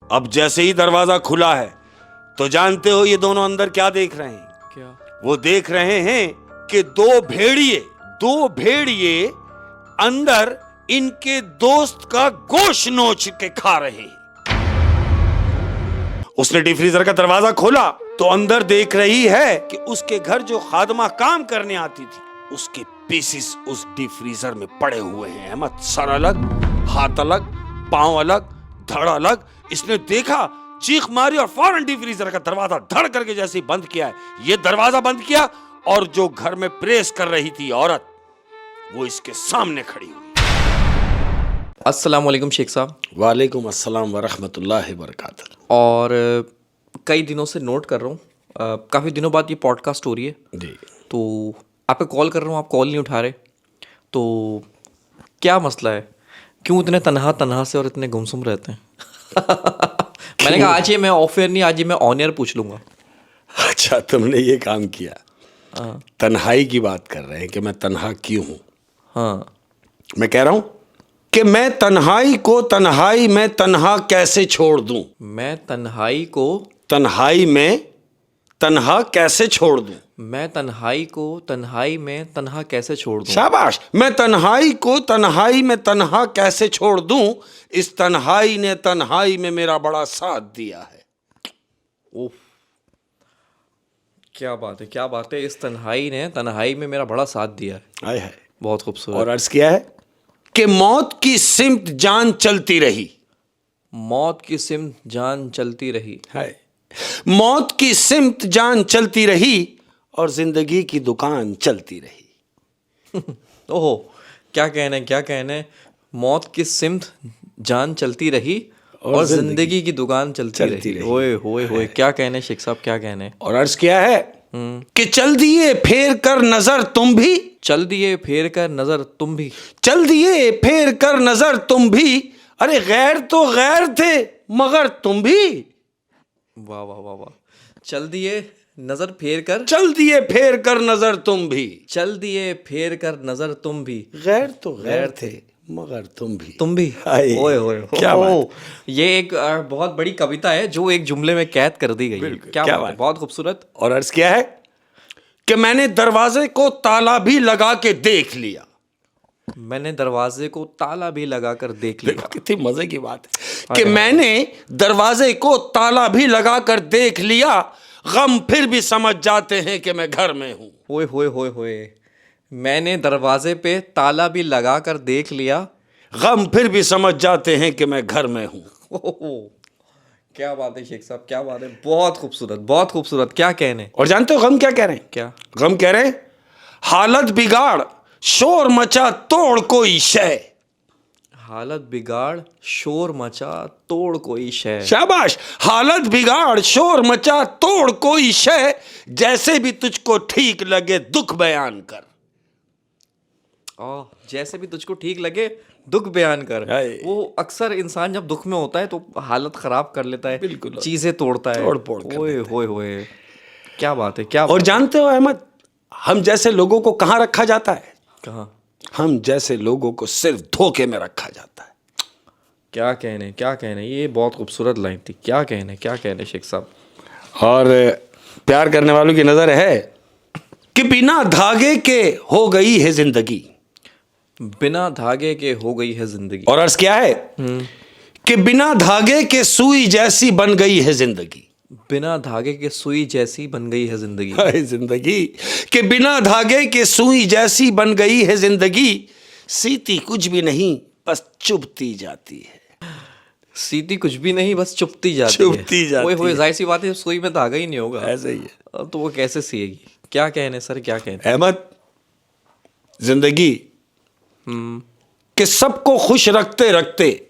अब जैसे ही दरवाजा खुला है तो जानते हो ये दोनों अंदर क्या देख रहे हैं? क्या? वो देख रहे हैं कि दो भेड़िए अंदर इनके दोस्त का गोश्त नोच के खा रहे हैं। उसने डीप फ्रीजर का दरवाजा खोला तो अंदर देख रही है कि उसके घर जो खादमा काम करने आती थी उसके पीसेस उस डीप फ्रीजर में पड़े हुए हैं। अहमद, सर अलग, हाथ अलग, पांव अलग, धड़ अलग। इसने देखा, चीख मारी और फौरन डीप फ्रीजर का दरवाजा धड़ करके जैसे ही बंद किया है, ये दरवाजा बंद किया और जो घर में प्रेस कर रही थी औरत, वो इसके सामने खड़ी हुई। अस्सलाम वालेकुम शेख साहब। वालेकुम अस्सलाम वरहमतुल्लाहि वबरकातुहू। और कई दिनों से नोट कर रहा हूँ, काफ़ी दिनों बाद ये पॉडकास्ट हो रही है जी। तो आपको कॉल कर रहा हूँ, आप कॉल नहीं उठा रहे, तो क्या मसला है? क्यों इतने तन्हा से और इतने गुमसुम रहते हैं? मैंने कहा आज ये मैं ऑफ एयर नहीं, आज ये मैं ऑन एयर पूछ लूँगा। अच्छा, तुमने ये काम किया। तन्हाई की बात कर रहे हैं कि मैं तन्हा क्यों हूं। हाँ, मैं कह रहा हूं कि मैं तन्हाई को तन्हाई में तन्हा कैसे छोड़ दूं। मैं तन्हाई को तन्हाई में तन्हा कैसे छोड़ दूं। मैं तन्हाई को तन्हाई में तन्हा कैसे छोड़ दूं? शाबाश। मैं तन्हाई को तन्हाई में तन्हा कैसे छोड़ दूं, इस तन्हाई ने तन्हाई में मेरा बड़ा साथ दिया है। ओह, क्या बात है, क्या बात है। इस तन्हाई ने तन्हाई में मेरा बड़ा साथ दिया है। आय है। बहुत खूबसूरत। और अर्ज किया है कि मौत की सिमत जान चलती रही। मौत की सिमत जान चलती रही है। मौत की सिमत जान चलती रही और जिंदगी की दुकान चलती रही। ओहो, क्या कहने। मौत की सिमत जान चलती रही और जिंदगी की दुकान चलती रही। ओए होए, क्या कहने शेख साहब, क्या कहने। और अर्ज किया है कि चल दिए फेर कर नजर तुम भी। चल दिए फेर कर नजर तुम भी। चल दिए फेर कर नजर तुम भी। अरे गैर तो गैर थे मगर तुम भी। वाह वाह वाह वाह। चल दिए नजर फेर कर। चल दिए फेर कर नजर तुम भी। चल दिए फेर कर नजर तुम भी। गैर तो गैर थे मगर तुम भी। ओए होए, क्या बात। ये एक बहुत बड़ी कविता है जो एक जुमले में कैद कर दी गई है। क्या बात है, बहुत खूबसूरत। और अर्ज किया है कि मैंने दरवाजे को ताला भी लगा के देख लिया। मैंने दरवाजे को ताला भी लगा कर देख लिया। कितनी मजे की बात है कि मैंने दरवाजे को ताला भी लगा कर देख लिया। गम फिर भी समझ जाते हैं कि मैं घर में हूं। ओए होए होए, मैंने दरवाजे पे ताला भी लगा कर देख लिया। गम फिर भी समझ जाते हैं कि मैं घर में हूं। क्या बात है शेख साहब, क्या बात है। बहुत खूबसूरत, बहुत खूबसूरत। क्या कहने। और जानते हो गम क्या कह रहे हैं? क्या गम कह रहे हैं? हालत बिगाड़ शोर मचा तोड़ कोई शय। हालत बिगाड़ शोर मचा तोड़ कोई शय। शाबाश। हालत बिगाड़ शोर मचा तोड़ कोई शय, जैसे भी तुझको ठीक लगे दुख बयान कर। जैसे भी तुझको ठीक लगे दुख बयान कर। वो अक्सर इंसान जब दुख में होता है तो हालत खराब कर लेता है, बिल्कुल, चीजें तोड़ता है। ओए होए होए, क्या बात है, क्या बात। और जानते हो अहमद, हम जैसे लोगों को कहां रखा जाता है? कहाँ? हम जैसे लोगों को सिर्फ धोखे में रखा जाता है। क्या कहने। ये बहुत खूबसूरत लाइन थी। क्या कहने शेख साहब। और प्यार करने वालों की नजर है कि बिना धागे के हो गई है जिंदगी। बिना धागे के हो गई है जिंदगी। और अर्ज क्या है कि बिना धागे के सुई जैसी बन गई है जिंदगी। बिना धागे के सुई जैसी बन गई है जिंदगी। जिंदगी कि बिना धागे के सुई जैसी बन गई है जिंदगी। सीती कुछ भी नहीं बस चुभती जाती है। सीती कुछ भी नहीं बस चुभती जाती है। ओए जाहिर सी बात है, सुई में धागा ही नहीं होगा। ऐसा ही है तो वो कैसे सिएगी। क्या कहने सर, क्या कहने। अहमद, जिंदगी कि सबको खुश रखते रखते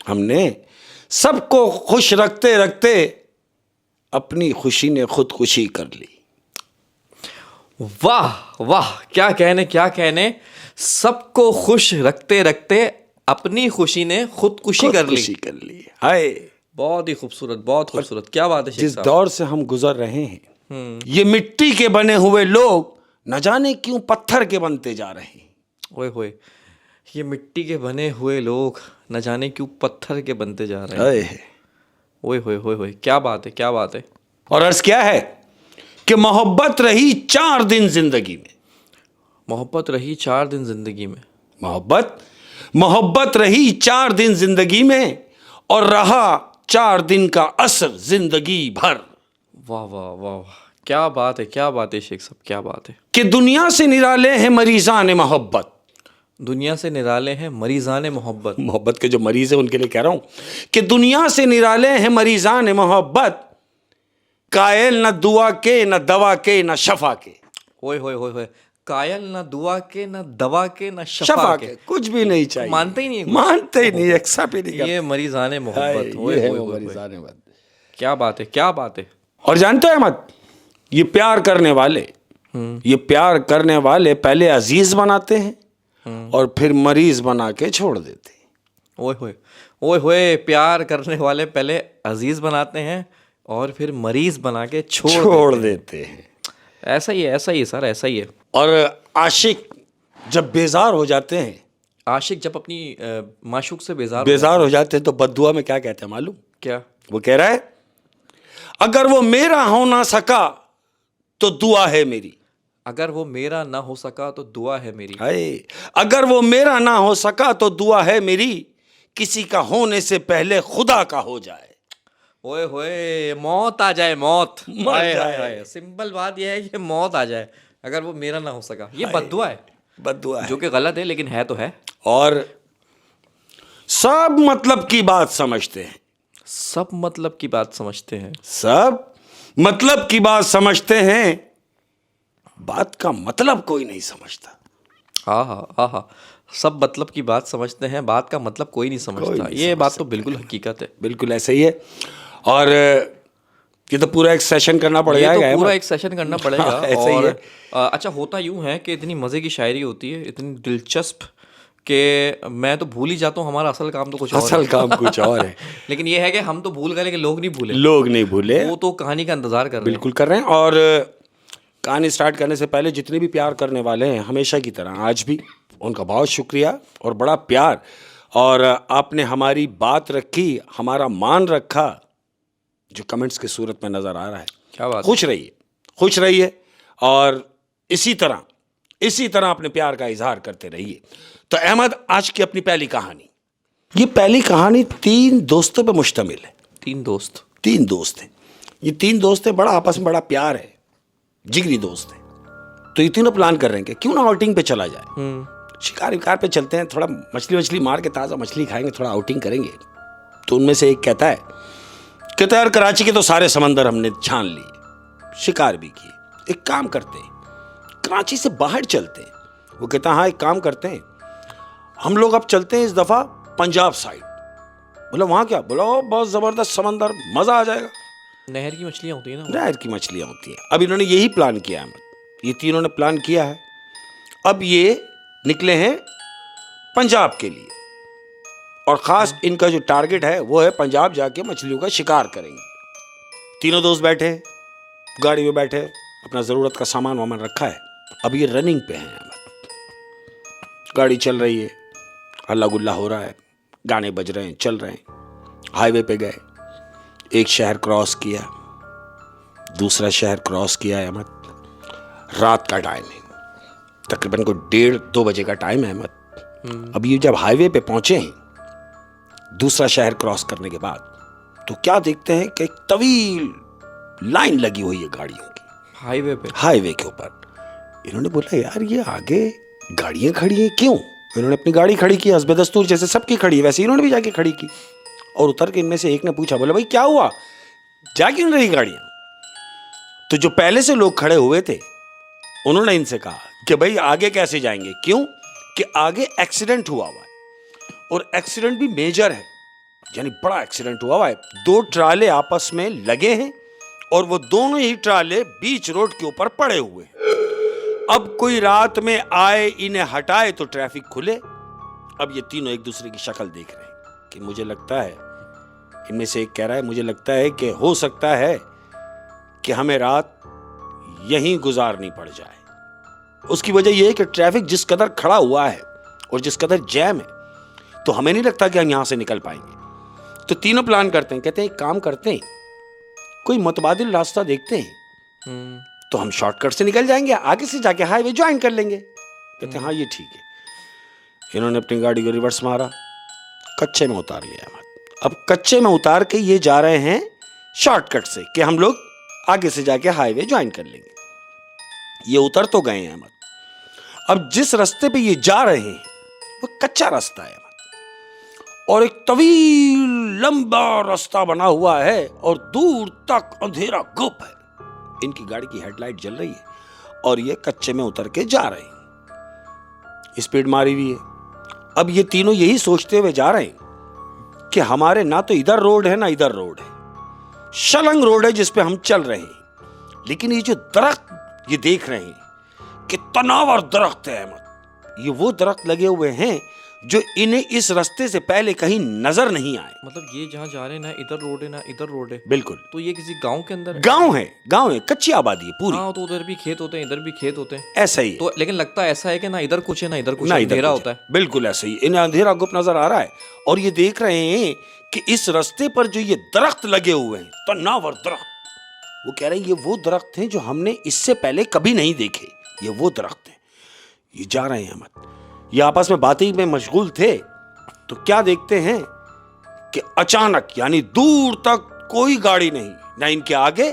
हमने सबको खुश रखते रखते अपनी खुशी ने खुदकुशी कर ली। वाह वाह, क्या कहने। सबको खुश रखते रखते अपनी खुशी ने खुदकुशी कर ली। हाय, बहुत ही खूबसूरत, बहुत खूबसूरत। क्या बात है। जिस दौर से हम गुजर रहे हैं, ये मिट्टी के बने हुए लोग न जाने क्यों पत्थर के बनते जा रहे हैं। ओए होए, ये मिट्टी के बने हुए लोग न जाने क्यों पत्थर के बनते जा रहे हैं। अये। ओए होए होए होए, क्या बात है, क्या बात है। और अर्ज क्या है कि मोहब्बत रही 4 दिन जिंदगी में। मोहब्बत रही 4 दिन जिंदगी में। मोहब्बत रही 4 दिन जिंदगी में और रहा 4 दिन का असर जिंदगी भर। वाह वाह वाह वाह, क्या बात है, क्या बात है शेख साहब, क्या बात है। कि दुनिया से निराले हैं मरीजान मोहब्बत। दुनिया से निराले हैं मरीजान मोहब्बत। मोहब्बत के जो मरीज हैं उनके लिए कह रहा हूं कि दुनिया से निराले हैं मरीजान मोहब्बत, कायल न दुआ के न दवा के न शफा के। ओए होए होए होए, कायल ना दुआ के ना दवा के ना शफा के। कुछ भी नहीं चाहिए। मानते ही नहीं, मानते ही नहीं, एक्सेप्ट ही नहीं करते। ये मरीजाने मोहब्बत। ये ओए है होए वो होए मरीजान मोहब्बत। क्या बात है, क्या बात है। और जानते हो अहमद, ये प्यार करने वाले पहले अजीज बनाते हैं और फिर मरीज बना के छोड़ देते हैं। ओए होए, प्यार करने वाले पहले अजीज बनाते हैं और फिर मरीज बना के छोड़ देते हैं। ऐसा ही है सर, ऐसा ही है। और आशिक जब बेजार हो जाते हैं, आशिक जब अपनी माशूक से बेजार हो जाते हैं तो बद्दुआ में क्या कहते हैं मालूम? क्या? वो कह रहा है, अगर वो मेरा हो ना सका तो दुआ है मेरी। अगर वो मेरा ना हो सका तो दुआ है मेरी। अगर वो मेरा ना हो सका तो दुआ है मेरी, किसी का होने से पहले खुदा का हो जाए। ओए होए, मौत आ जाए, मौत। मर जाए। सिंपल बात यह है कि मौत आ जाए अगर वो मेरा ना हो सका। ये बद्दुआ है, बद्दुआ है, जो कि गलत है लेकिन है तो है। और सब मतलब की बात समझते हैं। सब मतलब की बात समझते हैं। सब मतलब की बात समझते हैं, बात का मतलब कोई नहीं समझता। हाँ, सब मतलब की बात समझते हैं, बात का मतलब कोई नहीं समझता। ये बात तो बिल्कुल हकीकत है। बिल्कुल ऐसा ही है। और ये तो पूरा एक सेशन करना पड़ेगा। ये तो पूरा एक सेशन करना पड़ेगा। ऐसा ही है। अच्छा, होता यूं है कि इतनी मज़े की शायरी होती है, इतनी दिलचस्प, कि मैं तो भूल ही जाता हूँ हमारा असल काम तो कुछ और है। लेकिन ये है कि हम तो भूल गए लेकिन लोग नहीं भूले। वो तो कहानी का इंतजार कर रहे हैं। बिल्कुल कर रहे हैं। और कहानी स्टार्ट करने से पहले जितने भी प्यार करने वाले हैं, हमेशा की तरह आज भी उनका बहुत शुक्रिया और बड़ा प्यार। और आपने हमारी बात रखी, हमारा मान रखा, जो कमेंट्स की सूरत में नज़र आ रहा है। क्या बात। खुश रहिए और इसी तरह अपने प्यार का इजहार करते रहिए। तो अहमद, आज की अपनी पहली कहानी, ये पहली कहानी 3 दोस्तों पर मुश्तमिल है। 3 दोस्त हैं। ये 3 दोस्त हैं, बड़ा आपस में बड़ा प्यार है, जिगरी दोस्त हैं। तो ये तीनों प्लान कर रहे हैं कि क्यों ना आउटिंग पे चला जाए, शिकार पे चलते हैं, थोड़ा मछली मार के ताज़ा मछली खाएंगे, थोड़ा आउटिंग करेंगे। तो उनमें से एक कहता है यार कराची के तो सारे समंदर हमने छान लिए, शिकार भी किए, एक काम करते हैं कराची से बाहर चलते हैं। वो कहता है हाँ, एक काम करते हैं, हम लोग अब चलते हैं इस दफ़ा पंजाब साइड। बोला वहाँ क्या? बोला बहुत ज़बरदस्त समंदर, मज़ा आ जाएगा। नहर की मछलियाँ होती हैं ना? नहर की मछलियाँ होती हैं। अब इन्होंने यही प्लान किया है, ये तीनों ने प्लान किया है। अब ये निकले हैं पंजाब के लिए, और ख़ास इनका जो टारगेट है वो है पंजाब जाके मछलियों का शिकार करेंगे। तीनों दोस्त बैठे, गाड़ी में बैठे, अपना ज़रूरत का सामान वामान रखा है। अब ये रनिंग पे हैं, गाड़ी चल रही है, हल्ला गुल्ला हो रहा है, गाने बज रहे हैं, चल रहे हैं। हाईवे पे गए, एक शहर क्रॉस किया, दूसरा शहर क्रॉस किया है अहमद। रात का टाइम है, तकरीबन को 1:30-2 बजे का टाइम है अहमद। अब ये जब हाईवे पे पहुंचे हैं, दूसरा शहर क्रॉस करने के बाद, तो क्या देखते हैं कि एक तवील लाइन लगी हुई है गाड़ियों की हाईवे के ऊपर। इन्होंने बोला यार ये आगे गाड़ियां खड़ी हैं क्यों? इन्होंने अपनी गाड़ी खड़ी की, हस्बे दस्तूर जैसे सबकी खड़ी है वैसे इन्होंने भी जाके खड़ी की। और उतर के इनमें से एक ने पूछा, बोला भाई क्या हुआ, जा क्यों नहीं रही गाड़ियां? तो जो पहले से लोग खड़े हुए थे उन्होंने इनसे कहा कि भाई आगे कैसे जाएंगे, क्यों कि आगे एक्सीडेंट हुआ है, और एक्सीडेंट भी मेजर है, यानी बड़ा एक्सीडेंट हुआ है। 2 ट्राले आपस में लगे हैं और वो दोनों ही ट्राले बीच रोड के ऊपर पड़े हुए हैं। अब कोई रात में आए इन्हें हटाए तो ट्रैफिक खुले। अब ये तीनों एक दूसरे की शक्ल देख रहे हैं कि मुझे लगता है, इनमें से एक कह रहा है मुझे लगता है कि हो सकता है कि हमें रात यहीं गुजारनी पड़ जाए। उसकी वजह यह है कि ट्रैफिक जिस कदर खड़ा हुआ है और जिस कदर जैम है, तो हमें नहीं लगता कि हम यहां से निकल पाएंगे। तो तीनों प्लान करते हैं, कहते हैं एक काम करते हैं, कोई मुतबादिल रास्ता देखते हैं, तो हम शॉर्टकट से निकल जाएंगे, आगे से जाके हाईवे ज्वाइन कर लेंगे। कहते हैं हाँ ये ठीक है। इन्होंने अपनी गाड़ी को रिवर्स मारा, कच्चे में उतार लिया अहमद। अब कच्चे में उतार के ये जा रहे हैं शॉर्टकट से कि हम लोग आगे से जाके हाईवे ज्वाइन कर लेंगे। ये उतर तो गए हैं अहमद। अब जिस रास्ते पे ये जा रहे हैं वो कच्चा रास्ता है अहमद, और एक तवील लंबा रास्ता बना हुआ है और दूर तक अंधेरा गुप है। इनकी गाड़ी की हेडलाइट जल रही है और ये कच्चे में उतर के जा रहे हैं, स्पीड मारी हुई है। अब ये तीनों यही सोचते हुए जा रहे हैं कि हमारे ना तो इधर रोड है ना इधर रोड है, शलंग रोड है जिस पे हम चल रहे हैं। लेकिन ये जो दरख्त ये देख रहे हैं कि तनावर दरख्त है अहमद, ये वो दरख्त लगे हुए हैं जो इन्हें इस रास्ते से पहले कहीं नजर नहीं आए। मतलब ये जहाँ जा रहे हैं ना इधर रोड है ना इधर रोड है। बिल्कुल। तो ये किसी गांव के अंदर है? गांव है, कच्ची आबादी है पूरी। हाँ, तो उधर भी खेत होते हैं, इधर भी खेत होते हैं, ऐसा ही तो लेकिन लगता है ऐसा है कि ना इधर कुछ है ना इधर कुछ ना है, इधर अंधेरा कुछ होता है। है। बिल्कुल ऐसे ही इन्हें अंधेरा गुप्त नजर आ रहा है और ये देख रहे हैं कि इस रास्ते पर जो ये दरख्त लगे हुए हैं, तनावर दरख्त, वो कह रहे हैं ये वो दरख्त हैं जो हमने इससे पहले कभी नहीं देखे, ये वो दरख्त हैं। ये जा रहे हैं अहमद, ये आपस में बातें में मशगूल थे, तो क्या देखते हैं कि अचानक यानी दूर तक कोई गाड़ी नहीं, ना इनके आगे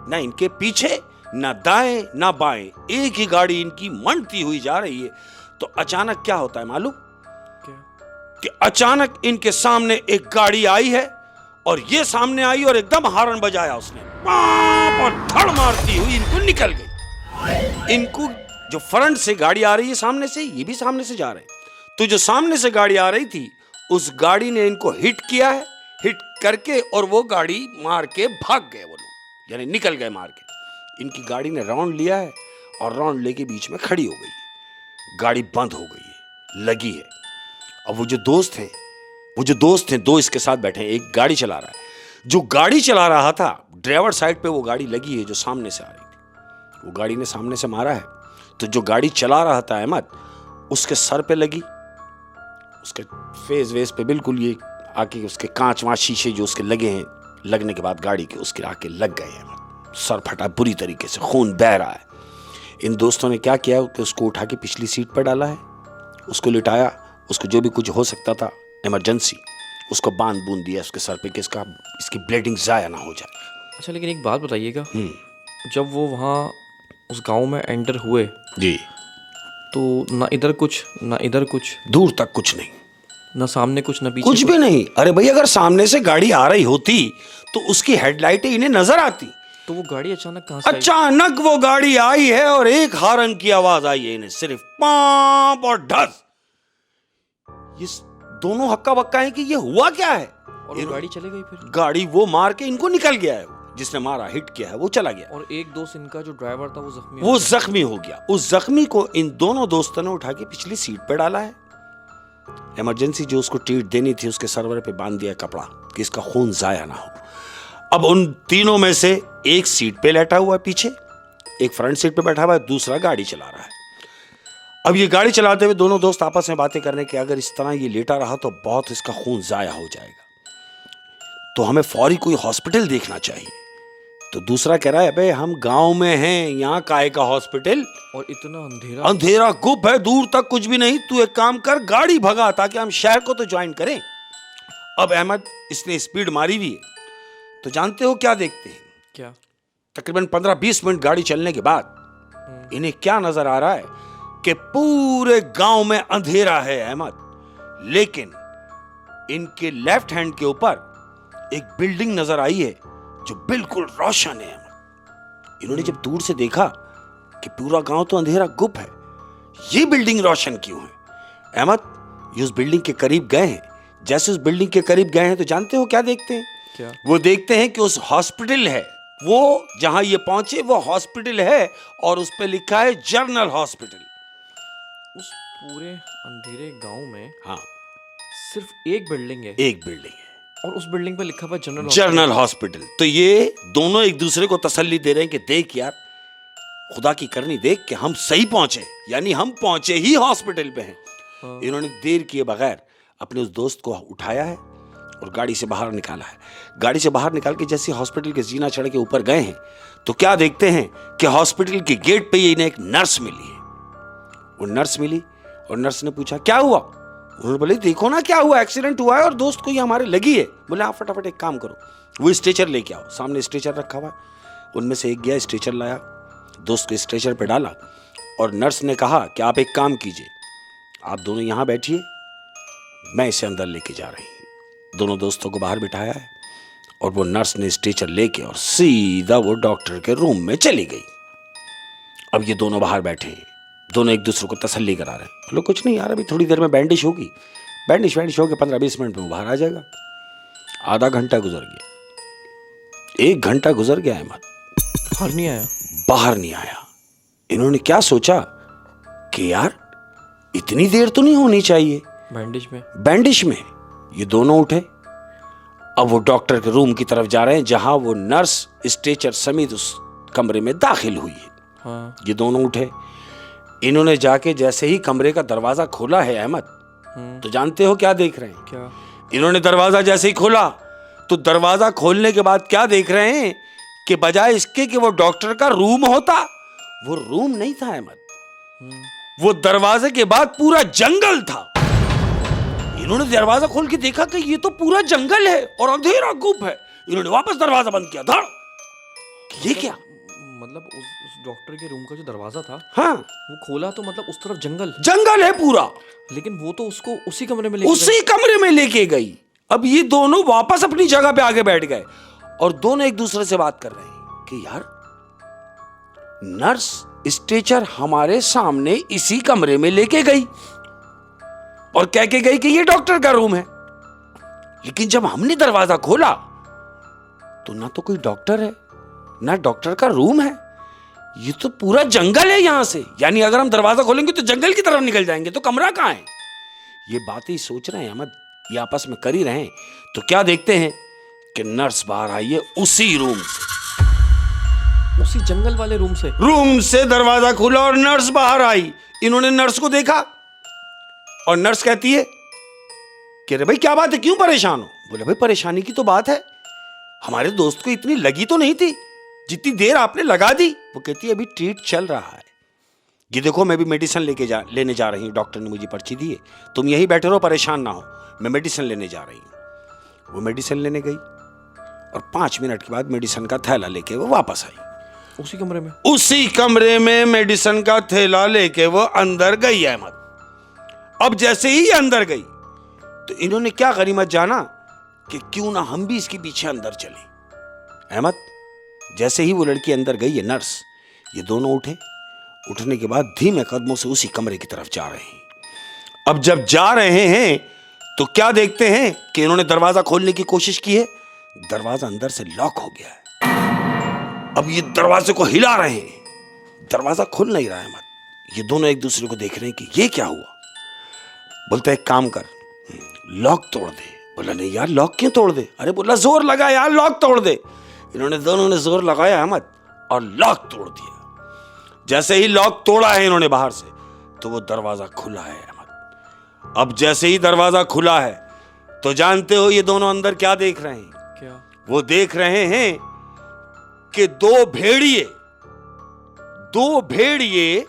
ना इनके पीछे, ना दाएं ना बाएं, एक ही गाड़ी इनकी मंडती हुई जा रही है। तो अचानक क्या होता है मालूम? कि अचानक इनके सामने एक गाड़ी आई है और ये सामने आई और एकदम हॉर्न बजाया उसने, और धड़ मारती हुई इनको निकल गई। इनको जो फ्रंट से गाड़ी आ रही है सामने से, ये भी सामने से जा रहे हैं, तो जो सामने से गाड़ी आ रही थी उस गाड़ी ने इनको हिट किया है, हिट करके और वो गाड़ी मार के भाग गए वो लोग, यानी निकल गए मार के। इनकी गाड़ी ने राउंड लिया है और राउंड लेके बीच में खड़ी हो गई है, गाड़ी बंद हो गई है, लगी है। अब वो जो दोस्त हैं दो इसके साथ बैठे हैं, एक गाड़ी चला रहा है। जो गाड़ी चला रहा था ड्राइवर साइड पे वो गाड़ी लगी है जो सामने से आ रही थी, वो गाड़ी ने सामने से मारा है। तो जो गाड़ी चला रहा था अहमद, उसके सर पे लगी, उसके फेस वेस पे बिल्कुल ये आके उसके कांच वाँच शीशे जो उसके लगे हैं, लगने के बाद गाड़ी के उसके आके लग गए हैं, सर फटा बुरी तरीके से, खून बह रहा है। इन दोस्तों ने क्या किया कि उसको उठा के पिछली सीट पर डाला है, उसको लिटाया, उसको जो भी कुछ हो सकता था इमरजेंसी उसको बांध बूंद दिया उसके सर पे कि इसकी ब्लीडिंग ज़ाया ना हो जाए। अच्छा, लेकिन एक बात बताइएगा, जब वो वहाँ उस गांव में एंटर हुए जी, तो ना इधर कुछ ना इधर कुछ, दूर तक कुछ नहीं, ना सामने कुछ ना पीछे कुछ भी नहीं। अरे भाई अगर सामने से गाड़ी आ रही होती तो उसकी हेडलाइटें इन्हें नजर आती। तो वो गाड़ी अचानक कहाँ से आई? अचानक वो गाड़ी आई है और एक हॉर्न की आवाज आई है इन्हें, सिर्फ पांप और ढस। ये दोनों हक्का बक्का है कि ये हुआ क्या है। और वो गाड़ी चली गई फिर? गाड़ी वो मार के इनको निकल गया है, जिसने मारा हिट किया है वो चला गया। और एक दोस्त इनका जो ड्राइवर था वो जख्मी हो गया। उस जख्मी को इन दोनों दोस्तों ने उठा के पिछली सीट पे डाला है। इमरजेंसी जो उसको ट्रीट देनी थी उसके सरवर पे बांध दिया कपड़ा कि इसका खून जाया ना हो। अब उन तीनों में से एक सीट पे लेटा हुआ है पीछे, एक फ्रंट सीट पे बैठा हुआ है, दूसरा गाड़ी चला रहा है। अब ये गाड़ी चलाते हुए दोनों दोस्त आपस में बातें करने कि अगर इस तरह ये लेटा रहा तो बहुत इसका खून जाया हो जाएगा, तो हमें फौरी कोई हॉस्पिटल देखना चाहिए। तो दूसरा कह रहा है अबे हम गांव में हैं, यहाँ काहे का हॉस्पिटल, और इतना अंधेरा गुप है, दूर तक कुछ भी नहीं, तू एक काम कर गाड़ी भगा ताकि हम शहर को तो ज्वाइन करें। अब अहमद इसने स्पीड मारी हुई है, तो जानते हो क्या देखते हैं? क्या? तकरीबन 15-20 मिनट गाड़ी चलने के बाद इन्हें क्या नजर आ रहा है कि पूरे गांव में अंधेरा है अहमद, लेकिन इनके लेफ्ट हैंड के ऊपर एक बिल्डिंग नजर आई है जो बिल्कुल रोशन है। इन्होंने जब दूर से देखा कि पूरा गांव तो अंधेरा गुप है, ये बिल्डिंग रोशन क्यों है? अहमद ये उस बिल्डिंग के करीब गए हैं। जैसे उस बिल्डिंग के करीब गए हैं तो जानते हो क्या देखते हैं? क्या? वो देखते हैं कि उस हॉस्पिटल है, वो जहां ये पहुंचे वो हॉस्पिटल है और उस पे लिखा है जनरल हॉस्पिटल। उस पूरे अंधेरे गांव में हाँ सिर्फ एक बिल्डिंग है, एक बिल्डिंग है और उस बिल्डिंग पे लिखा हुआ जनरल हॉस्पिटल। तो ये दोनों एक दूसरे को तसल्ली दे रहे हैं कि देख यार, खुदा की करनी देख कि हम सही पहुंचे, यानी हम पहुंचे ही हॉस्पिटल पे हैं। इन्होंने देर किए बगैर अपने उस दोस्त को उठाया है और गाड़ी से बाहर निकाला है। गाड़ी से बाहर निकाल के जैसे हॉस्पिटल के जीना चढ़ के ऊपर गए हैं तो क्या देखते हैं कि हॉस्पिटल के गेट पे ही इन्हें एक नर्स मिली है। वो नर्स मिली और नर्स ने पूछा क्या हुआ। उन्होंने बोले देखो ना क्या हुआ, एक्सीडेंट हुआ है और दोस्त को ये हमारे लगी है। बोले आप फटाफट एक काम करो, वो स्ट्रेचर लेके आओ। सामने स्ट्रेचर रखा हुआ है, उनमें से एक गया स्ट्रेचर लाया, दोस्त को स्ट्रेचर पे डाला और नर्स ने कहा कि आप एक काम कीजिए, आप दोनों यहां बैठिए, मैं इसे अंदर लेके जा रही हूं। दोनों दोस्तों को बाहर बिठाया है और वो नर्स ने स्ट्रेचर लेके और सीधा वो डॉक्टर के रूम में चली गई। अब ये दोनों बाहर बैठे हैं, दोनों एक दूसरे को तसल्ली करा रहे हैं। बोलो कुछ नहीं यार, अभी थोड़ी देर में बैंडिश होगी, बैंडिश होके 15-20 मिनट में वो बाहर आ जाएगा। आधा घंटा गुजर गया, 1 घंटा गुजर गया, अहमद बाहर नहीं आया। इन्होंने क्या सोचा कि यार इतनी देर तो नहीं होनी चाहिए बैंडिश में। ये दोनों उठे, अब वो डॉक्टर के रूम की तरफ जा रहे हैं जहां वो नर्स स्ट्रेचर समेत उस कमरे में दाखिल हुई है। हाँ। ये दोनों उठे, इन्होंने जाके जैसे ही कमरे का दरवाजा खोला है अहमद, तो जानते हो क्या देख रहे हैं? क्या? इन्होंने दरवाजा जैसे ही खोला तो दरवाजा खोलने के बाद क्या देख रहे हैं कि बजाय इसके कि वो डॉक्टर का रूम होता, वो रूम नहीं था अहमद, वो दरवाजे के बाद पूरा जंगल था। इन्होंने दरवाजा खोल के देखा कि ये तो पूरा जंगल है और अंधेरा गुप है। इन्होंने वापस दरवाजा बंद किया, धड़, ये क्या? मतलब उस डॉक्टर के रूम का जो दरवाजा था, हाँ, वो खोला तो मतलब उस तरफ जंगल है पूरा, लेकिन वो तो उसको उसी कमरे में लेके गई। अब ये दोनों वापस अपनी जगह पे आके बैठ गए और दोनों एक दूसरे से बात कर रहे हैं कि यार नर्स स्ट्रेचर हमारे सामने इसी कमरे में लेके गई और कह के गई कि ये डॉक्टर का रूम है, लेकिन जब हमने दरवाजा खोला तो ना तो कोई डॉक्टर है ना डॉक्टर का रूम है, ये तो पूरा जंगल है यहां से। यानी अगर हम दरवाजा खोलेंगे तो जंगल की तरफ निकल जाएंगे, तो कमरा कहां है? ये बातें ही सोच रहे हैं अहमद, ये आपस में कर ही रहे हैं, तो क्या देखते हैं कि नर्स बाहर आई है उसी रूम से, उसी जंगल वाले रूम से दरवाजा खुला और नर्स बाहर आई। इन्होंने नर्स को देखा और नर्स कहती है कि अरे भाई क्या बात है, क्यों परेशान हो? बोले भाई परेशानी की तो बात है, हमारे दोस्त को इतनी लगी तो नहीं थी जितनी देर आपने लगा दी। वो कहती है अभी ट्रीट चल रहा है, ये देखो मैं भी मेडिसिन लेने जा रही हूँ, डॉक्टर ने मुझे पर्ची दी है, तुम यहीं बैठे रहो, परेशान ना हो, मैं मेडिसिन लेने जा रही हूँ। वो मेडिसिन लेने गई और 5 मिनट के बाद मेडिसिन का थैला लेके वो वापस आई। उसी कमरे में मेडिसिन का थैला लेके वो अंदर गई अहमद। अब जैसे ही अंदर गई तो इन्होंने क्या गनीमत जाना कि क्यों ना हम भी इसके पीछे अंदर चले। अहमद जैसे ही वो लड़की अंदर गई है नर्स, ये दोनों उठे, उठने के बाद धीमे कदमों से उसी कमरे की तरफ जा रहे हैं। अब जब जा रहे हैं तो क्या देखते हैं कि इन्होंने दरवाजा खोलने की कोशिश की है, दरवाजा अंदर से लॉक हो गया है। अब ये दरवाजे को हिला रहे हैं, दरवाजा खुल नहीं रहा है अहमद। ये दोनों एक दूसरे को देख रहे हैं कि ये क्या हुआ। बोलता है एक काम कर, लॉक तोड़ दे। बोला नहीं यार लॉक क्यों तोड़ दे? अरे बोला जोर लगा यार, लॉक तोड़ दे। इन्होंने दोनों ने जोर लगाया अहमद और लॉक तोड़ दिया। जैसे ही लॉक तोड़ा है इन्होंने बाहर से, तो वो दरवाजा खुला है अहमद। अब जैसे ही दरवाजा खुला है तो जानते हो ये दोनों अंदर क्या देख रहे हैं? क्या? वो देख रहे हैं कि दो भेड़िए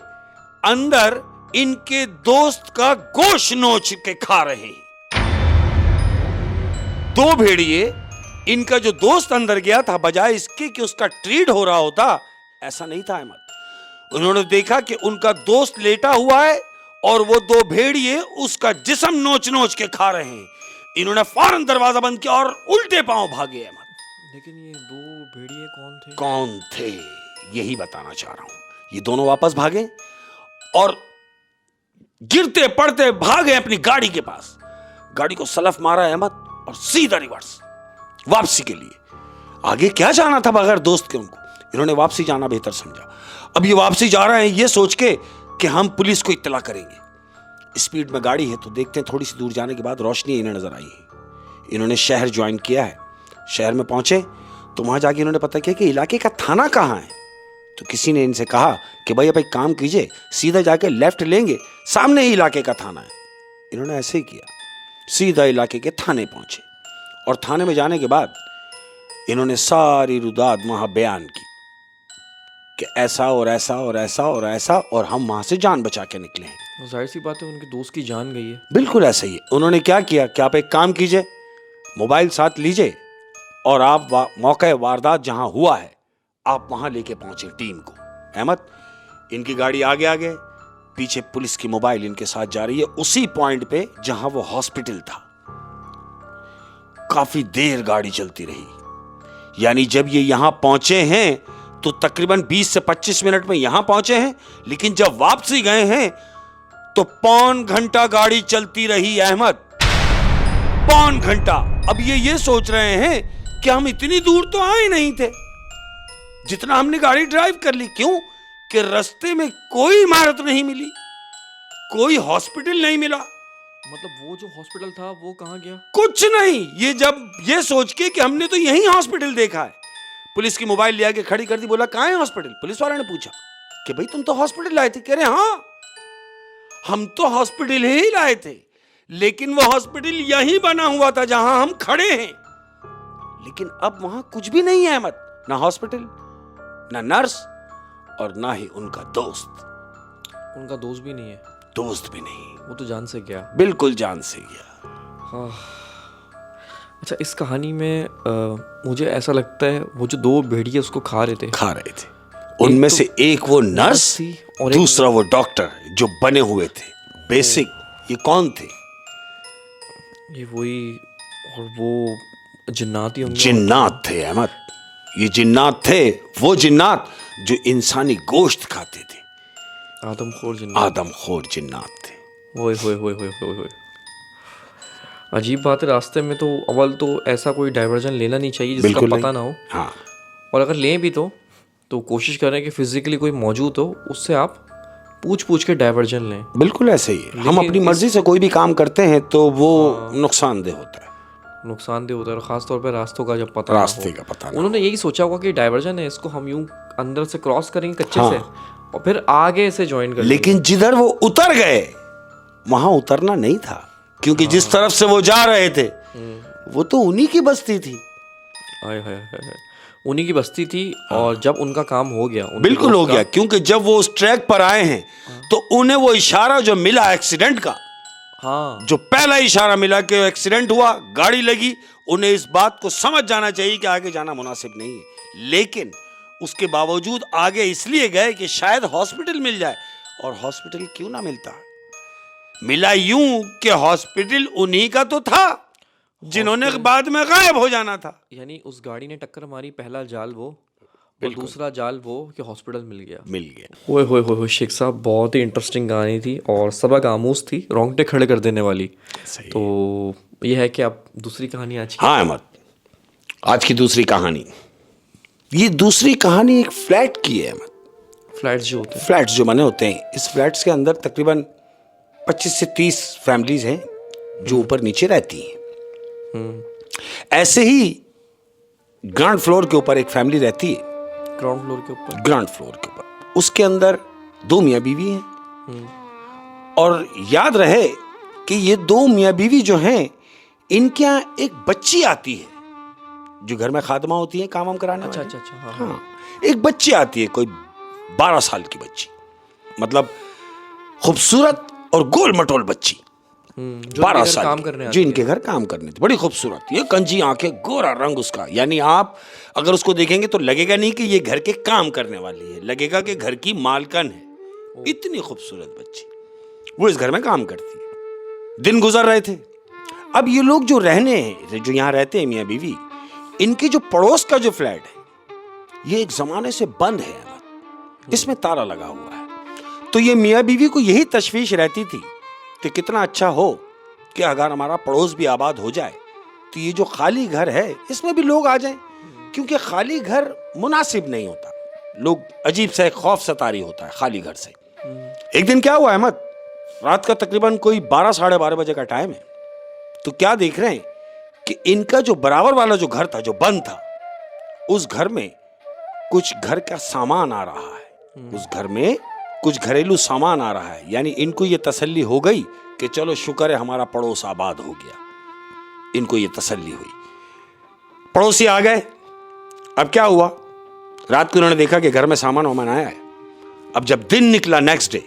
अंदर इनके दोस्त का गोश्त नोच के खा रहे हैं। 2 भेड़िए, इनका जो दोस्त अंदर गया था, बजाय इसके कि उसका ट्रीट हो रहा होता, ऐसा नहीं था अहमद। उन्होंने देखा कि उनका दोस्त लेटा हुआ है और वो 2 भेड़िए उसका जिस्म नोच नोच के खा रहे हैं। इन्होंने फौरन दरवाजा बंद किया और उल्टे पांव भागे अहमद। लेकिन ये 2 भेड़िए कौन थे यही बताना चाह रहा हूं। ये दोनों वापस भागे और गिरते पड़ते भागे अपनी गाड़ी के पास। गाड़ी को सलफ मारा अहमद और सीधा रिवर्स वापसी के लिए। आगे क्या जाना था बगैर दोस्त के उनको, इन्होंने वापसी जाना बेहतर समझा। अब ये वापसी जा रहे हैं ये सोच के कि हम पुलिस को इत्तला करेंगे। स्पीड में गाड़ी है तो देखते हैं, थोड़ी सी दूर जाने के बाद रोशनी इन्हें नजर आई है। इन्होंने शहर ज्वाइन किया है। शहर में पहुंचे तो वहां जाके इन्होंने पता किया कि इलाके का थाना कहाँ है। तो किसी ने इनसे कहा कि भाई आप एक काम कीजिए, सीधा जाके लेफ्ट लेंगे, सामने ही इलाके का थाना है। इन्होंने ऐसे ही किया। सीधा इलाके के थाने पहुंचे और थाने में जाने के बाद इन्होंने सारी रुदाद वहां बयान की कि ऐसा और ऐसा और ऐसा और ऐसा, और हम वहां से जान बचा के निकले हैं। जाहिर सी बात है उनके दोस्त की जान गई है। बिल्कुल ऐसा ही है। उन्होंने क्या किया कि आप एक काम कीजिए, मोबाइल साथ लीजिए और आप मौके वारदात जहां हुआ है आप वहां लेके पहुंचे टीम को। अहमद, इनकी गाड़ी आगे आगे, पीछे पुलिस की मोबाइल इनके साथ जा रही है उसी पॉइंट पे जहां वो हॉस्पिटल था। काफी देर गाड़ी चलती रही, यानी जब ये यहां पहुंचे हैं तो तकरीबन 20 से 25 मिनट में यहां पहुंचे हैं, लेकिन जब वापसी गए हैं तो पौन घंटा गाड़ी चलती रही। अहमद, पौन घंटा। अब ये सोच रहे हैं कि हम इतनी दूर तो आए नहीं थे जितना हमने गाड़ी ड्राइव कर ली। क्यों? कि रास्ते में कोई इमारत नहीं मिली, कोई हॉस्पिटल नहीं मिला। मतलब वो जो हॉस्पिटल था वो कहाँ गया? कुछ नहीं। ये जब ये सोच के कि हमने तो यही हॉस्पिटल देखा है, पुलिस की मोबाइल ले आके खड़ी कर दी। बोला कहाँ है हॉस्पिटल? पुलिस वाले ने पूछा कि भाई तुम तो हॉस्पिटल लाए थे। कह रहे हाँ, हम तो हॉस्पिटल ही लाए थे, लेकिन वो हॉस्पिटल यहीं बना हुआ था जहां हम खड़े हैं। लेकिन अब वहां कुछ भी नहीं है अहमद, ना हॉस्पिटल, ना नर्स और ना ही उनका दोस्त। उनका दोस्त भी नहीं है? दोस्त भी नहीं, वो तो जान से गया। बिल्कुल जान से गया। हाँ। अच्छा, इस कहानी में मुझे ऐसा लगता है वो जो दो भेड़िए उसको खा रहे थे, उनमें से एक वो नर्स थी और दूसरा वो डॉक्टर जो बने हुए थे बेसिक। ये कौन थे? ये वही, और वो जिन्नात ही होंगे। जिन्नात थे अहमद, ये जिन्नात थे, वो जिन्नात जो इंसानी गोश्त खाते थे। आदमखोर जिन्नात। आदमखोर जिन्नात थे। ओए होए होए होए होए होए। अजीब बात है, रास्ते में तो अव्वल तो ऐसा कोई डाइवर्जन लेना नहीं चाहिए जिसका पता ना हो। हाँ। और अगर लें भी तो कोशिश करें कि फिजिकली कोई मौजूद हो, उससे आप पूछ के डाइवर्जन लें। बिल्कुल ऐसे ही है। हम अपनी मर्जी से कोई भी काम करते हैं तो वो नुकसानदेह होता है। नुकसानदेह होता है, और खासतौर पर रास्तों का जब पता रास्ते का पता ना। उन्होंने यही सोचा होगा कि डाइवर्जन है, इसको हम यूं अंदर से क्रॉस करेंगे कच्चे से और फिर आगे से ज्वाइन करेंगे। लेकिन जिधर वो उतर गए वहां उतरना नहीं था, क्योंकि जिस तरफ से वो जा रहे थे वो तो उन्हीं की बस्ती थी। आय हाय हाय, उन्हीं की बस्ती थी। और जब उनका काम हो गया, बिल्कुल हो गया, क्योंकि जब वो उस ट्रैक पर आए हैं तो उन्हें वो इशारा जो मिला एक्सीडेंट का, हाँ, जो पहला इशारा मिला कि एक्सीडेंट हुआ, गाड़ी लगी, उन्हें इस बात को समझ जाना चाहिए कि आगे जाना मुनासिब नहीं है। लेकिन उसके बावजूद आगे इसलिए गए कि शायद हॉस्पिटल मिल जाए। और हॉस्पिटल क्यों ना मिलता? मिला यूं कि हॉस्पिटल उन्हीं का तो था जिन्होंने बाद में गायब हो जाना था। यानी उस गाड़ी ने टक्कर मारी, पहला जाल वो और दूसरा जाल वो कि हॉस्पिटल मिल गया। ओए होए होए शेख साहब, बहुत ही इंटरेस्टिंग कहानी थी और सबक आमूज थी, रोंगटे खड़े कर देने वाली। तो ये है कि आप दूसरी कहानी आज की। हाँ अहमद, आज की दूसरी कहानी, ये दूसरी कहानी एक फ्लैट की है अहमद। फ्लैट्स जो बने होते हैं, इस फ्लैट्स के अंदर तकरीबन 25 से 30 फैमिलीज हैं जो ऊपर नीचे रहती हैं। ऐसे ही ग्राउंड फ्लोर के ऊपर एक फैमिली रहती है। ग्राउंड फ्लोर के ऊपर उसके अंदर 2 मियाँ बीवी हैं। और याद रहे कि ये 2 मियाँ बीवी जो हैं, इनके यहाँ एक बच्ची आती है जो घर में खादमा होती है काम वाम कराने वाली। अच्छा, हाँ, एक बच्ची आती है, कोई 12 साल की बच्ची, मतलब खूबसूरत और गोल मटोल बच्ची, 12 साल जो इनके घर काम करने थी। बड़ी खूबसूरत, ये कंजी आंखें, गोरा रंग उसका, यानी आप अगर उसको देखेंगे तो लगेगा नहीं कि ये घर के काम करने वाली है, लगेगा कि घर की मालकन है। इतनी खूबसूरत बच्ची, वो इस घर में काम करती है। दिन गुजर रहे थे। अब ये लोग जो जो यहाँ रहते हैं मियाँ बीवी, इनके जो पड़ोस का जो फ्लैट है ये एक जमाने से बंद है, इसमें ताला लगा हुआ है। तो ये मियाँ बीवी को यही तशवीश रहती थी कि कितना अच्छा हो कि अगर हमारा पड़ोस भी आबाद हो जाए तो ये जो खाली घर है इसमें भी लोग आ जाएं, क्योंकि खाली घर मुनासिब नहीं होता, लोग अजीब सा एक खौफ सतारी होता है खाली घर से। एक दिन क्या हुआ अहमद, रात का तकरीबन कोई 12 साढ़े 12 बजे का टाइम है। तो क्या देख रहे हैं कि इनका जो बराबर वाला जो घर था जो बंद था, उस घर में कुछ घर का सामान आ रहा है। उस घर में कुछ घरेलू सामान आ रहा है, यानी इनको ये तसल्ली हो गई कि चलो शुक्र है हमारा पड़ोस आबाद हो गया। इनको ये तसल्ली हुई, पड़ोसी आ गए। अब क्या हुआ, रात को उन्होंने देखा कि घर में सामान वामान आया है। अब जब दिन निकला नेक्स्ट डे,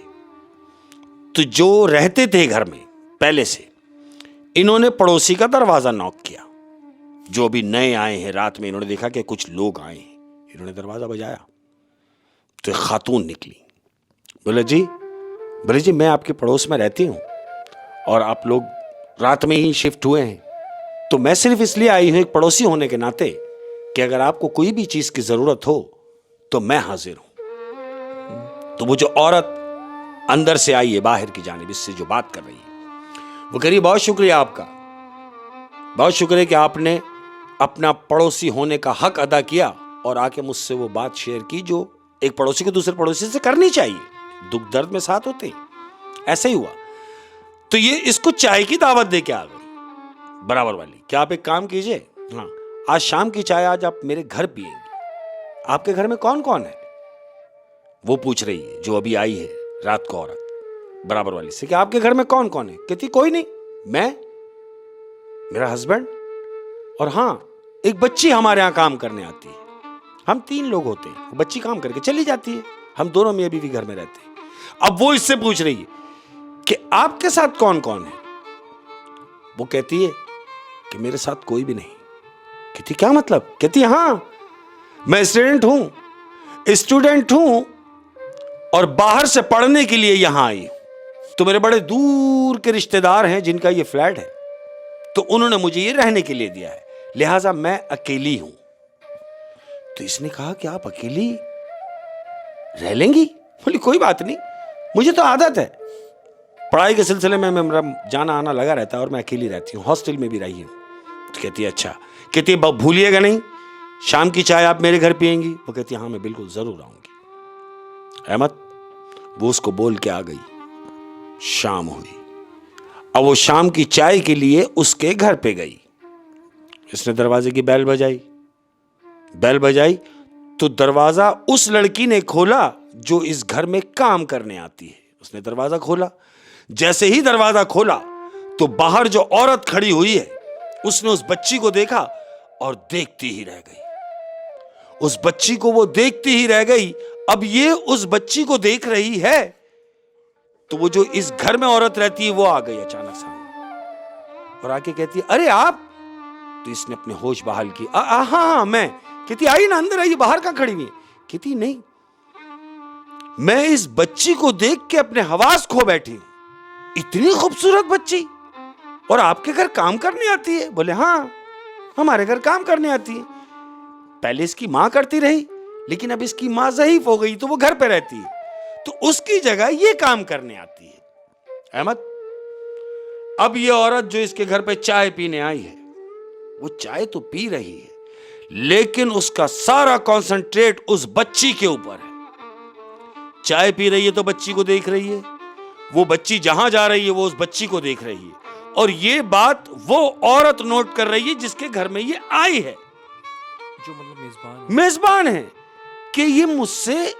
तो जो रहते थे घर में पहले से, इन्होंने पड़ोसी का दरवाजा नॉक किया। जो भी नए आए हैं, रात में इन्होंने देखा कि कुछ लोग आए हैं, इन्होंने दरवाजा बजाया तो एक खातून निकली। बोले जी मैं आपके पड़ोस में रहती हूं और आप लोग रात में ही शिफ्ट हुए हैं, तो मैं सिर्फ इसलिए आई हूं एक पड़ोसी होने के नाते कि अगर आपको कोई भी चीज की जरूरत हो तो मैं हाजिर हूं। तो वो जो औरत अंदर से आई है बाहर की जानिब, इससे जो बात कर रही है, वो कह रही बहुत शुक्रिया आपका, बहुत शुक्रिया कि आपने अपना पड़ोसी होने का हक अदा किया और आके मुझसे वो बात शेयर की जो एक पड़ोसी को दूसरे पड़ोसी से करनी चाहिए। दुख दर्द में साथ होते हैं, ऐसा ही हुआ। तो ये इसको चाय की दावत दे के आ गई बराबर वाली। क्या आप एक काम कीजिए, हाँ आज शाम की चाय आज आप मेरे घर पिएंगे। आपके घर में कौन कौन है? वो पूछ रही है जो अभी आई है रात को औरत बराबर वाली से कि आपके घर में कौन कौन है? कहती कोई नहीं, मैं, मेरा हस्बैंड और हाँ एक बच्ची हमारे यहां काम करने आती है। हम 3 लोग होते हैं, बच्ची काम करके चली जाती है, हम दोनों मियां बीवी घर में रहते हैं। अब वो इससे पूछ रही है कि आपके साथ कौन कौन है? वो कहती है कि मेरे साथ कोई भी नहीं। कहती क्या मतलब? कहती हाँ मैं स्टूडेंट हूं और बाहर से पढ़ने के लिए यहां आई हूं। तो मेरे बड़े दूर के रिश्तेदार हैं जिनका ये फ्लैट है, तो उन्होंने मुझे ये रहने के लिए दिया है, लिहाजा मैं अकेली हूं। तो इसने कहा कि आप अकेली रह लेंगी? बोली कोई बात नहीं, मुझे तो आदत है, पढ़ाई के सिलसिले में मेरा जाना आना लगा रहता है और मैं अकेली रहती हूँ, हॉस्टल में भी रही हूँ। तो कहती है अच्छा, कहती है भूलिएगा नहीं शाम की चाय आप मेरे घर पिएंगी? वो कहती है हाँ मैं बिल्कुल जरूर आऊंगी। अहमद वो उसको बोल के आ गई। शाम हुई, अब वो शाम की चाय के लिए उसके घर पे गई। इसने दरवाजे की बेल बजाई तो दरवाजा उस लड़की ने खोला जो इस घर में काम करने आती है। उसने दरवाजा खोला, जैसे ही दरवाजा खोला तो बाहर जो औरत खड़ी हुई है उसने उस बच्ची को देखा और देखती ही रह गई। उस बच्ची को वो देखती ही रह गई। अब ये उस बच्ची को देख रही है तो वो जो इस घर में औरत रहती है वो आ गई अचानक सामने और आके कहती है अरे आप? तो इसने अपने होश बहाल की। हाँ मैं। कहती आई ना, अंदर आई, बाहर कहां खड़ी हुई? कहती नहीं, मैं इस बच्ची को देख के अपने हवास खो बैठी हूं। इतनी खूबसूरत बच्ची और आपके घर काम करने आती है? बोले हाँ हमारे घर काम करने आती है। पहले इसकी मां करती रही, लेकिन अब इसकी मां ज़ईफ हो गई तो वो घर पे रहती है, तो उसकी जगह ये काम करने आती है। अहमद अब ये औरत जो इसके घर पे चाय पीने आई है, वो चाय तो पी रही है लेकिन उसका सारा कंसंट्रेट उस बच्ची के ऊपर है। चाय पी रही है तो बच्ची को देख रही है, वो बच्ची जहां जा रही है वो उस बच्ची को देख रही है, और ये बात वो औरत नोट कर रही है जिसके घर में ये आई है, जो मतलब मेजबान है, कि ये मुझसे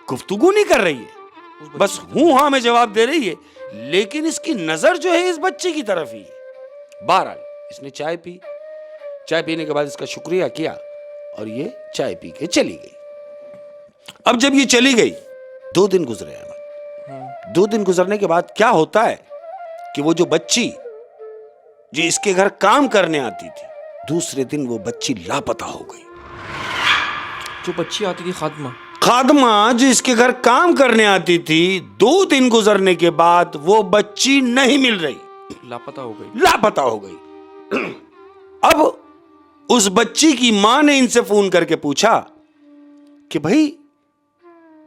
गुफ्तगू नहीं कर रही है, बस हूं हां में जवाब दे रही है, लेकिन इसकी नजर जो है इस बच्चे की तरफ ही है। बहरहाल इसने चाय पी, चाय पीने के बाद इसका शुक्रिया किया और ये चाय पी के चली गई। अब जब ये चली गई 2 दिन गुजरे अहमद। 2 दिन गुजरने के बाद क्या होता है कि वो जो बच्ची जो इसके घर काम करने आती थी, दूसरे दिन वो बच्ची लापता हो गई। जो बच्ची आती थी खादमा जो इसके घर काम करने आती थी, 2 दिन गुजरने के बाद वो बच्ची नहीं मिल रही, लापता हो गई। अब उस बच्ची की मां ने इनसे फोन करके पूछा कि भाई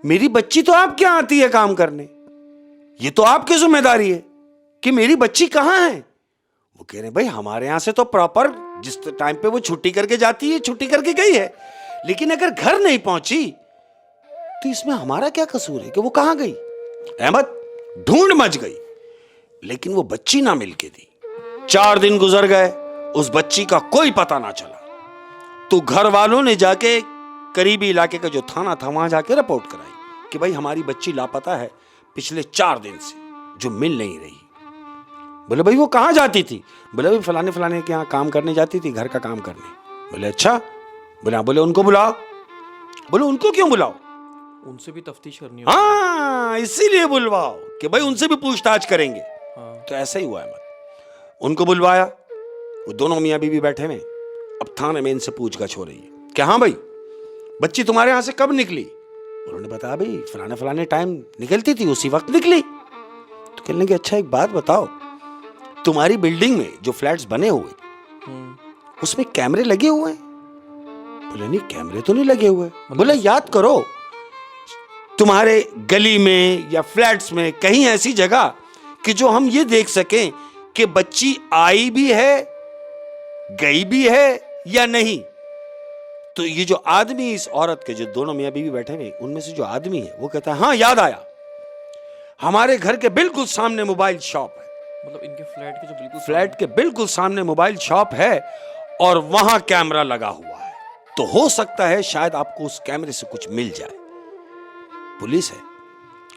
मेरी बच्ची तो आपके यहां आती है काम करने, ये तो आपकी जिम्मेदारी है कि मेरी बच्ची कहां है? वो कह रहे भाई हमारे यहां से तो प्रॉपर जिस टाइम पे वो छुट्टी करके जाती है छुट्टी करके गई है, लेकिन अगर घर नहीं पहुंची तो इसमें हमारा क्या कसूर है कि वो कहां गई? अहमद ढूंढ मच गई लेकिन वो बच्ची ना मिलके दी। 4 दिन गुजर गए, उस बच्ची का कोई पता ना चला। तो घर वालों ने जाके करीबी इलाके का जो थाना था वहां जाके रिपोर्ट कराई कि भाई हमारी बच्ची लापता है पिछले 4 दिन से, जो मिल नहीं रही। बोले भाई वो कहाँ जाती थी? बोले भाई फलाने फलाने के यहाँ काम करने जाती थी, घर का काम करने। बोले अच्छा। बोले हाँ। बोले उनको बुलाओ। बोले उनको क्यों बुलाओ? उनसे भी तफ्तीश करनी होगी। हाँ, इसीलिए बुलवाओ कि भाई उनसे भी पूछताछ करेंगे। हाँ। तो ऐसा ही हुआ अहमद। उनको बुलवाया, वो दोनों मियाँ बीवी बैठे हुए। अब थाने में इनसे पूछताछ हो रही है कि हाँ भाई बच्ची तुम्हारे यहाँ से कब निकली? उन्होंने बताया भाई फलाने फलाने टाइम निकलती थी, उसी वक्त निकली। तो कहने लगे अच्छा एक बात बताओ, तुम्हारी बिल्डिंग में जो फ्लैट्स बने हुए उसमें कैमरे लगे हुए हैं? बोले नहीं कैमरे तो नहीं लगे हुए। बोले याद करो तुम्हारे गली में या फ्लैट्स में कहीं ऐसी जगह कि जो हम ये देख सकें कि बच्ची आई भी है, गई भी है या नहीं। तो ये जो आदमी इस औरत के, जो दोनों मियां बीवी बैठे हुए, उनमें से जो आदमी है वो कहता है हाँ याद आया, हमारे घर के बिल्कुल सामने मोबाइल शॉप है। मतलब इनके फ्लैट के बिल्कुल सामने मोबाइल शॉप है और वहां कैमरा लगा हुआ है। तो हो सकता है शायद आपको उस कैमरे से कुछ मिल जाए। पुलिस है,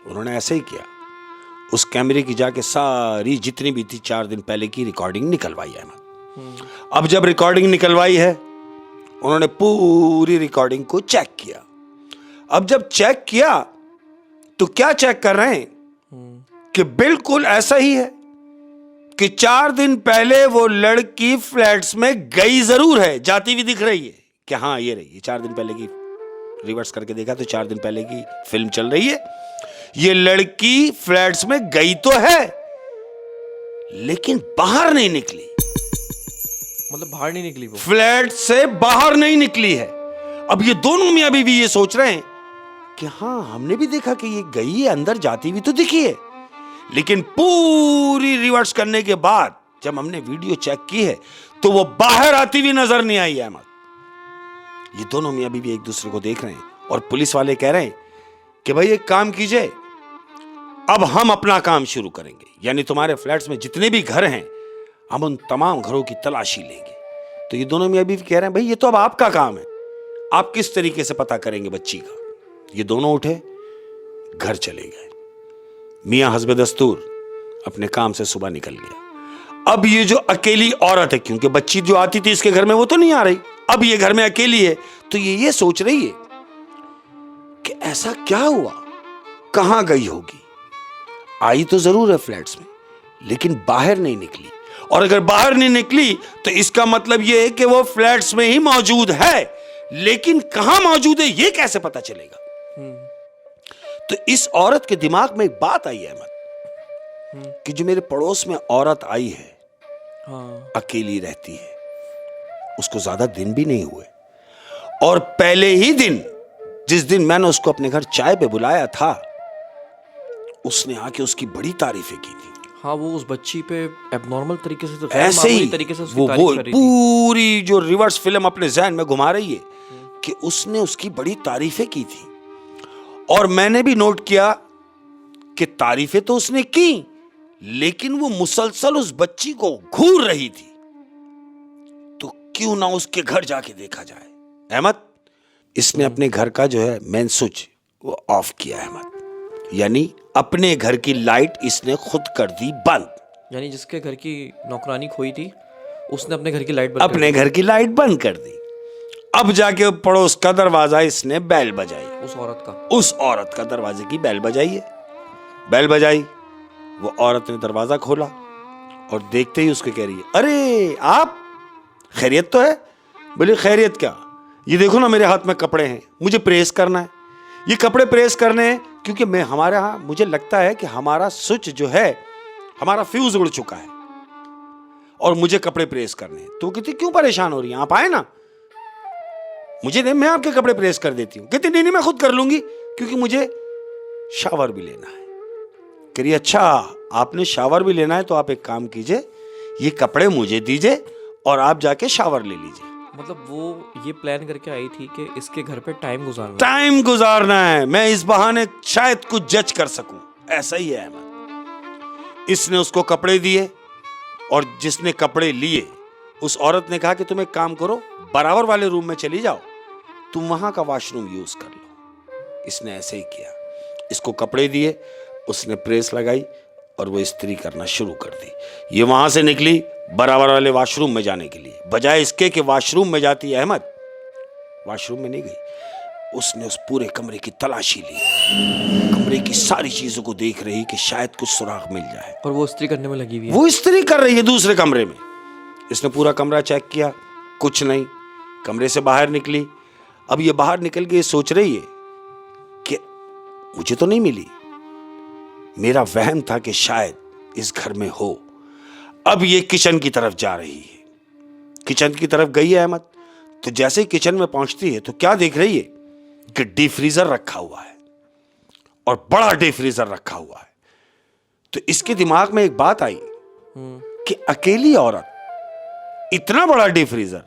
उन्होंने ऐसे ही किया, उस कैमरे की जाके सारी जितनी भी थी 4 दिन पहले की रिकॉर्डिंग निकलवाई है। अब जब रिकॉर्डिंग निकलवाई है, उन्होंने पूरी रिकॉर्डिंग को चेक किया। अब जब चेक किया तो क्या चेक कर रहे हैं कि बिल्कुल ऐसा ही है कि 4 दिन पहले वो लड़की फ्लैट्स में गई जरूर है, जाती हुई दिख रही है कि हाँ ये रही है। 4 दिन पहले की रिवर्स करके देखा तो 4 दिन पहले की फिल्म चल रही है। ये लड़की फ्लैट्स में गई तो है लेकिन बाहर नहीं निकली। मतलब बाहर नहीं निकली, वो फ्लैट से बाहर नहीं निकली है। अब ये दोनों मियां बीवी ये सोच रहे हैं कि हाँ हमने भी देखा कि ये गई है, अंदर जाती हुई तो दिखी है, लेकिन पूरी रिवर्स करने के बाद जब हमने वीडियो चेक की है तो वो बाहर आती हुई नजर नहीं आई है। अहमद, ये दोनों मियां बीवी एक दूसरे को देख रहे हैं और पुलिस वाले कह रहे हैं कि भाई एक काम कीजिए, अब हम अपना काम शुरू करेंगे, यानी तुम्हारे फ्लैट्स में जितने भी घर हैं हम उन तमाम घरों की तलाशी लेंगे। तो ये दोनों मियां बीवी कह रहे हैं भाई ये तो अब आपका काम है, आप किस तरीके से पता करेंगे बच्ची का। ये दोनों उठे, घर चले गए। मियां हस्ब दस्तूर अपने काम से सुबह निकल गया। अब ये जो अकेली औरत है, क्योंकि बच्ची जो आती थी इसके घर में वो तो नहीं आ रही, अब ये घर में अकेली है, तो ये सोच रही है कि ऐसा क्या हुआ, कहां गई होगी। आई तो जरूर है फ्लैट्स में लेकिन बाहर नहीं निकली, और अगर बाहर नहीं निकली तो इसका मतलब यह है कि वो फ्लैट्स में ही मौजूद है, लेकिन कहां मौजूद है यह कैसे पता चलेगा। तो इस औरत के दिमाग में एक बात आई है अहमद कि जो मेरे पड़ोस में औरत आई है, हाँ। अकेली रहती है, उसको ज्यादा दिन भी नहीं हुए, और पहले ही दिन जिस दिन मैंने उसको अपने घर चाय पे बुलाया था उसने आके उसकी बड़ी तारीफें की थी। हाँ, वो उस बच्ची पे एबनॉर्मल तरीके से, तो ऐसे ही तरीके से उसकी वो तारीफ कर रही थी। पूरी जो रिवर्स फिल्म अपने जहन में घुमा रही है कि उसने उसकी बड़ी तारीफें की थी, और मैंने भी नोट किया कि तारीफें तो उसने की लेकिन वो मुसलसल उस बच्ची को घूर रही थी। तो क्यों ना उसके घर जाके देखा जाए। अहमद, इसने अपने घर का जो है मेन स्विच वो ऑफ किया अहमद, यानी अपने घर की लाइट इसने खुद कर दी बंद। यानी जिसके घर की नौकरानी खोई थी उसने अपने घर की लाइट बंद अपने घर की लाइट बंद कर दी। अब जाके पड़ोस का दरवाजा इसने बैल बजाई, उस औरत का दरवाजे की बैल बजाई है। बैल बजाई, वो औरत ने दरवाजा खोला और देखते ही उसको कह रही है, अरे आप, खैरियत तो है? बोले खैरियत क्या, ये देखो ना मेरे हाथ में कपड़े हैं, मुझे प्रेस करना है। ये कपड़े प्रेस करने हैं क्योंकि मैं हमारे यहाँ मुझे लगता है कि हमारा स्विच जो है, हमारा फ्यूज उड़ चुका है और मुझे कपड़े प्रेस करने हैं। तो कहती क्यों परेशान हो रही हैं, आप आए ना, मुझे दे, मैं आपके कपड़े प्रेस कर देती हूँ। कहती नहीं मैं खुद कर लूंगी क्योंकि मुझे शावर भी लेना है। कह रही अच्छा आपने शावर भी लेना है तो आप एक काम कीजिए, ये कपड़े मुझे दीजिए और आप जाके शावर ले लीजिए। मतलब वो ये प्लान करके आई थी कि इसके घर पे टाइम गुजारना है, मैं इस बहाने शायद कुछ जज कर सकूं। ऐसा ही है अहमद। इसने उसको कपड़े दिए और जिसने कपड़े लिए उस औरत ने कहा कि तुम एक काम करो, बराबर वाले रूम में चली जाओ, तुम वहां का वॉशरूम यूज कर लो। इसने ऐसे ही किया। इसको कपड़े दिए, उसने प्रेस लगाई और वो इस्त्री करना शुरू कर दी। ये वहां से निकली बराबर वाले वॉशरूम में जाने के लिए। बजाय इसके कि वॉशरूम में जाती, अहमद वॉशरूम में नहीं गई। उसने उस पूरे कमरे की तलाशी ली, कमरे की सारी चीजों को देख रही कि शायद कुछ सुराग मिल जाए। और वो इस्त्री करने में लगी हुई है। वो इस्त्री कर रही है दूसरे कमरे में। इसने पूरा कमरा चेक किया, कुछ नहीं। कमरे से बाहर निकली। अब ये बाहर निकल के सोच रही है कि मुझे तो नहीं मिली, मेरा वहम था कि शायद इस घर में हो। अब ये किचन की तरफ जा रही है। किचन की तरफ गई है अहमद, तो जैसे ही किचन में पहुंचती है तो क्या देख रही है कि डीप फ्रीजर रखा हुआ है, और बड़ा डीप फ्रीजर रखा हुआ है। तो इसके दिमाग में एक बात आई कि अकेली औरत, इतना बड़ा डीप फ्रीजर,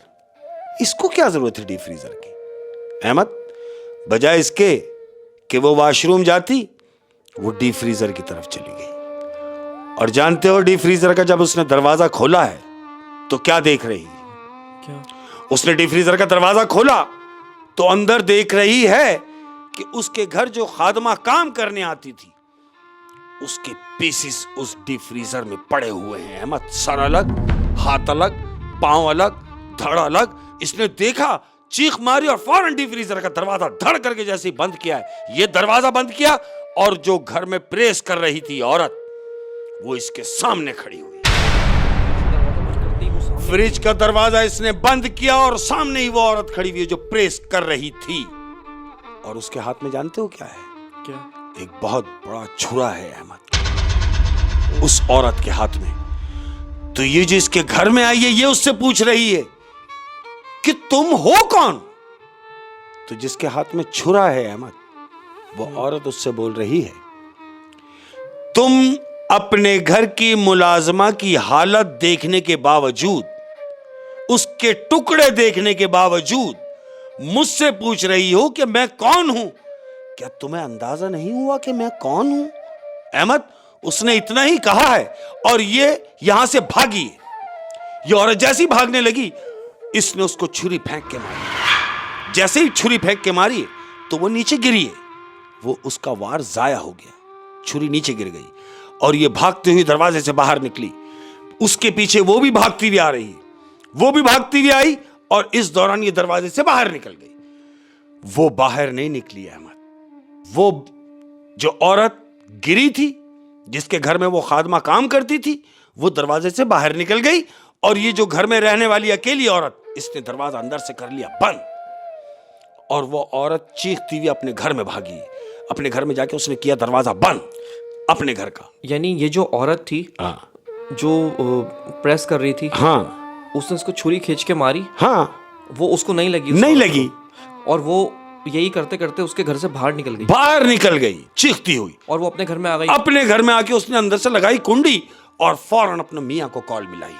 इसको क्या जरूरत है डीप फ्रीजर की? अहमद बजाय इसके कि वो वॉशरूम जाती, वो डीप फ्रीजर की तरफ चली गई। और जानते हो डीप फ्रीजर का जब उसने दरवाजा खोला है तो क्या देख रही है? क्या? उसने डीप फ्रीजर का दरवाजा खोला तो अंदर देख रही है कि उसके घर जो खादमा काम करने आती थी, उसके पीसेस उस डीप फ्रीजर में पड़े हुए हैं। अहमद सर अलग, हाथ अलग, पांव अलग, धड़ अलग। इसने देखा, चीख मारी और फौरन डीप फ्रीजर का दरवाजा धड़ करके जैसे ही बंद किया है, ये दरवाजा बंद किया और जो घर में प्रेस कर रही थी औरत, वो इसके सामने खड़ी हुई। फ्रिज का दरवाजा इसने बंद किया और सामने ही वो औरत खड़ी हुई है जो प्रेस कर रही थी। और उसके हाथ में जानते हो क्या है? क्या? एक बहुत बड़ा छुरा है अहमद उस औरत के हाथ में। तो ये जो इसके घर में आई है, ये उससे पूछ रही है कि तुम हो कौन? तो जिसके हाथ में छुरा है अहमद, वो औरत उससे बोल रही है, तुम अपने घर की मुलाजमा की हालत देखने के बावजूद, उसके टुकड़े देखने के बावजूद मुझसे पूछ रही हो कि मैं कौन हूं। क्या तुम्हें अंदाजा नहीं हुआ कि मैं कौन हूं? अहमद उसने इतना ही कहा है और ये यहां से भागी है। ये औरत जैसी भागने लगी, इसने उसको छुरी फेंक के मारी। जैसे ही छुरी फेंक के मारी तो वो नीचे गिरी है। वो उसका वार जाया हो गया, छुरी नीचे गिर गई और ये भागती हुई दरवाजे से बाहर निकली। उसके पीछे वो भी भागती हुई आ रही, वो भी भागती हुई आई और इस दौरान ये दरवाजे से बाहर निकल गई। वो बाहर नहीं निकली अहमद, वो जो औरत गिरी थी, जिसके घर में वो खादमा काम करती थी, वो दरवाजे से बाहर निकल गई और ये जो घर में रहने वाली अकेली औरत, इसने दरवाजा अंदर से कर लिया बंद। और वो औरत चीखती हुई अपने घर में भागी। अपने घर में जाके उसने किया दरवाजा बंद अपने घर का। यानी ये जो औरत थी, हाँ जो प्रेस कर रही थी, हाँ उसने उसको छुरी खींच के मारी। हाँ, वो उसको नहीं लगी, नहीं लगी, और वो यही करते करते उसके घर से बाहर निकल गई। बाहर निकल गई चीखती हुई और वो अपने घर में आ गई। अपने घर में आके उसने अंदर से लगाई कुंडी और फौरन अपने मियाँ को कॉल मिलाई।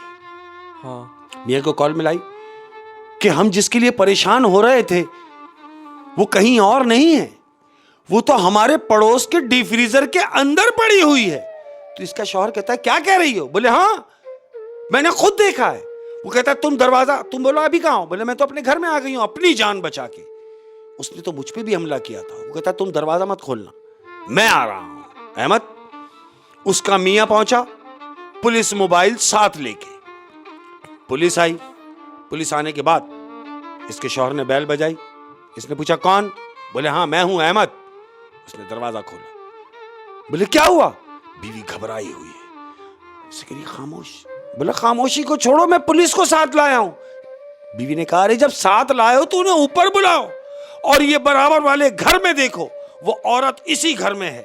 हाँ, मियाँ को कॉल मिलाई कि हम जिसके लिए परेशान हो रहे थे वो कहीं और नहीं है, वो तो हमारे पड़ोस के डीप फ्रीजर के अंदर पड़ी हुई है। तो इसका शौहर कहता है क्या कह रही हो? बोले हाँ मैंने खुद देखा है। वो कहता है तुम दरवाजा, तुम बोलो अभी कहाँ हो? बोले मैं तो अपने घर में आ गई हूं अपनी जान बचा के। उसने तो मुझ पे भी हमला किया था। वो कहता है तुम दरवाजा मत खोलना, मैं आ रहा हूं। अहमद उसका मियां पहुंचा, पुलिस मोबाइल साथ लेके। पुलिस आई। पुलिस आने के बाद इसके शौहर ने बैल बजाई। इसने पूछा कौन? बोले हाँ मैं हूं अहमद। उसने दरवाजा खोला। बोले क्या हुआ? बीवी घबराई हुई है। उसे कही खामोश। बोला खामोशी को छोड़ो, मैं पुलिस को साथ लाया हूं। बीवी ने कहा अरे जब साथ लाए हो तो उन्हें ऊपर बुलाओ और ये बराबर वाले घर में देखो, वो औरत इसी घर में है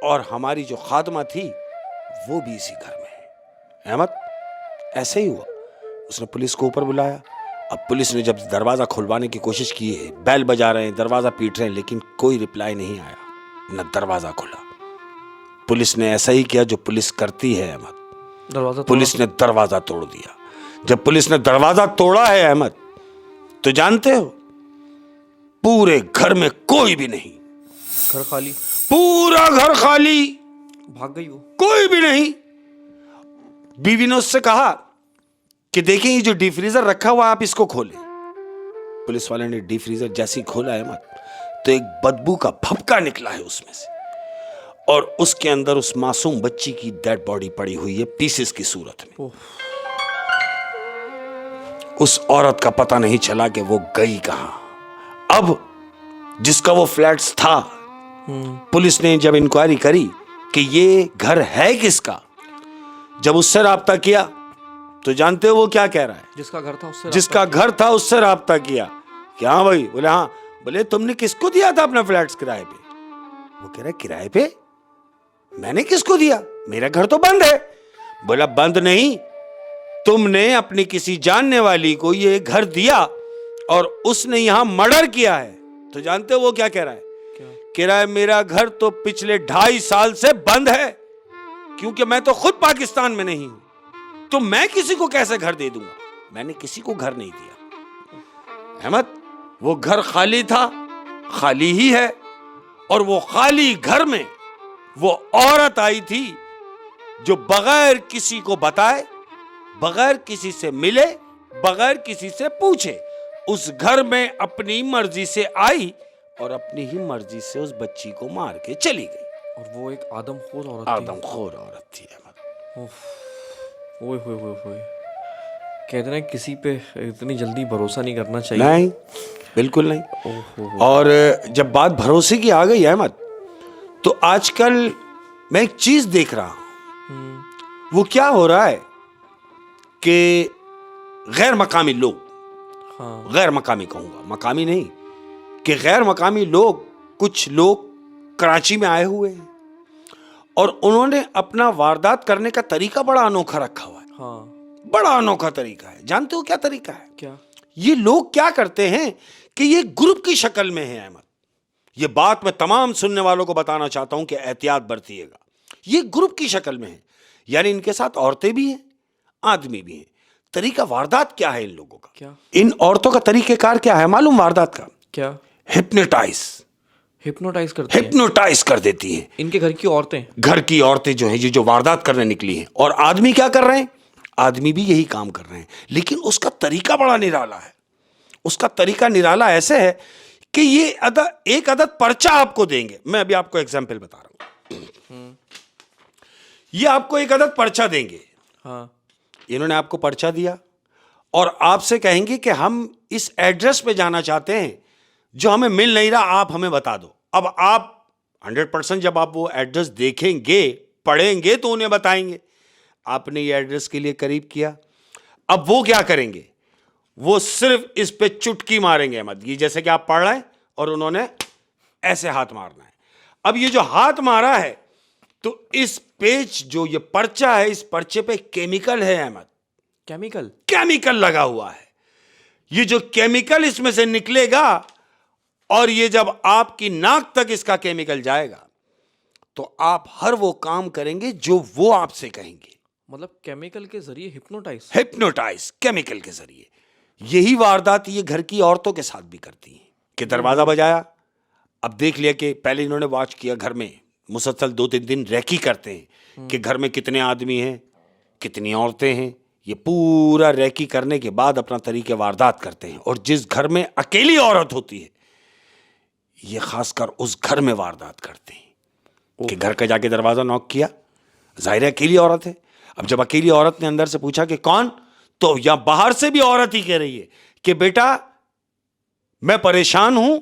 और हमारी जो खादमा थी वो भी इसी घर में है। अहमद ऐसे ही हुआ। उसने पुलिस को ऊपर बुलाया। अब पुलिस ने जब दरवाजा खुलवाने की कोशिश की है, बैल बजा रहे हैं, दरवाजा पीट रहे हैं, लेकिन कोई रिप्लाई नहीं आया, न दरवाजा खुला। पुलिस ने ऐसा ही किया जो पुलिस करती है अहमद, पुलिस ने दरवाजा तोड़ दिया। जब पुलिस ने दरवाजा तोड़ा है अहमद, तो जानते हो पूरे घर में कोई भी नहीं, घर खाली, पूरा घर खाली, भाग गई वो, कोई भी नहीं। बीवी ने उससे कहा कि देखें ये जो डीप फ्रीजर रखा हुआ आप इसको खोलें। पुलिस वाले ने डीप फ्रीजर जैसे ही खोला अहमद, तो एक बदबू का भपका निकला है उसमें से, और उसके अंदर उस मासूम बच्ची की डेड बॉडी पड़ी हुई है पीसेस की सूरत में। उस औरत का पता नहीं चला कि वो गई कहां। अब जिसका वो फ्लैट्स था, पुलिस ने जब इंक्वायरी करी कि ये घर है किसका, जब उससे राब्ता किया तो जानते हो वो क्या कह रहा है? जिसका घर था उससे राब्ता किया कि हाँ भाई, बोले हाँ, बोले तुमने किसको दिया था अपना फ्लैट्स किराए पे? वो कह रहा है किराए पे? मैंने किसको दिया? मेरा घर तो बंद है। बोला बंद नहीं, तुमने अपनी किसी जानने वाली को ये घर दिया और उसने यहां मर्डर किया है। तो जानते हो वो क्या कह रहा है? कह रहा है मेरा घर तो पिछले 2.5 साल से बंद है, क्योंकि मैं तो खुद पाकिस्तान में नहीं हूं, तो मैं किसी को कैसे घर दे दूंगा? मैंने किसी को घर नहीं दिया। अहमद, वो घर खाली था, खाली ही है, और वो खाली घर में वो औरत आई थी जो बगैर किसी को बताए, बगैर किसी से मिले, बगैर किसी से पूछे उस घर में अपनी मर्जी से आई और अपनी ही मर्जी से उस बच्ची को मार के चली गई। और वो एक आदमखोर औरत थी अहमद। ओए होए होए होए। कहते हैं किसी पे इतनी जल्दी भरोसा नहीं करना चाहिए। नहीं, बिल्कुल नहीं। और जब बात भरोसे की आ गई अहमद, तो आजकल मैं एक चीज देख रहा हूं। वो क्या हो रहा है कि गैर मकामी लोग, गैर मकामी कहूंगा, मकामी नहीं, कि गैर मकामी लोग, कुछ लोग कराची में आए हुए हैं और उन्होंने अपना वारदात करने का तरीका बड़ा अनोखा रखा हुआ है। बड़ा अनोखा तरीका है। जानते हो क्या तरीका है? क्या? ये लोग क्या करते हैं कि ये ग्रुप की शक्ल में है अहमद। ये बात मैं तमाम सुनने वालों को बताना चाहता हूं कि एहतियात बरतिएगा। ये ग्रुप की शक्ल में है, यानी इनके साथ औरतें भी हैं, आदमी भी हैं। तरीका वारदात क्या है इन लोगों का? क्या? इन औरतों का तरीकेकार क्या है मालूम? वारदात का क्या? हिप्नोटाइज कर देती हैं इनके घर की औरतें। घर की औरतें जो हैं, ये जो वारदात करने निकली हैं। और आदमी क्या कर रहे हैं? आदमी भी यही काम कर रहे हैं, लेकिन उसका तरीका बड़ा निराला है। उसका तरीका निराला ऐसे है कि ये एक अदद पर्चा आपको देंगे। मैं अभी आपको एग्जाम्पल बता रहा हूं। ये आपको एक अदद पर्चा देंगे। इन्होंने आपको पर्चा दिया और आपसे कहेंगे कि हम इस एड्रेस पे जाना चाहते हैं जो हमें मिल नहीं रहा, आप हमें बता दो। अब आप 100% जब आप वो एड्रेस देखेंगे, पढ़ेंगे, तो उन्हें बताएंगे। आपने ये एड्रेस के लिए करीब किया। अब वो क्या करेंगे? वो सिर्फ इस पे चुटकी मारेंगे अहमद। ये जैसे कि आप पढ़ रहे हैं और उन्होंने ऐसे हाथ मारना है। अब ये जो हाथ मारा है, तो इस पेज जो ये पर्चा है, इस पर्चे पे केमिकल है अहमद। केमिकल लगा हुआ है। ये जो केमिकल इसमें से निकलेगा और ये जब आपकी नाक तक इसका केमिकल जाएगा, तो आप हर वो काम करेंगे जो वो आपसे कहेंगे। मतलब केमिकल के जरिए हिप्नोटाइज केमिकल के जरिए। यही वारदात ये घर की औरतों के साथ भी करती हैं कि दरवाजा बजाया, अब देख लिया कि पहले इन्होंने वॉच किया, घर में मुसलसल 2-3 दिन रैकी करते हैं कि घर में कितने आदमी हैं, कितनी औरतें हैं। ये पूरा रैकी करने के बाद अपना तरीके वारदात करते हैं। और जिस घर में अकेली औरत होती है, ये खासकर उस घर में वारदात करते हैं कि घर का जाके दरवाजा नॉक किया, जाहिर है अकेली औरत है। अब जब अकेली औरत ने अंदर से पूछा कि कौन, तो या बाहर से भी औरत ही कह रही है कि बेटा मैं परेशान हूं,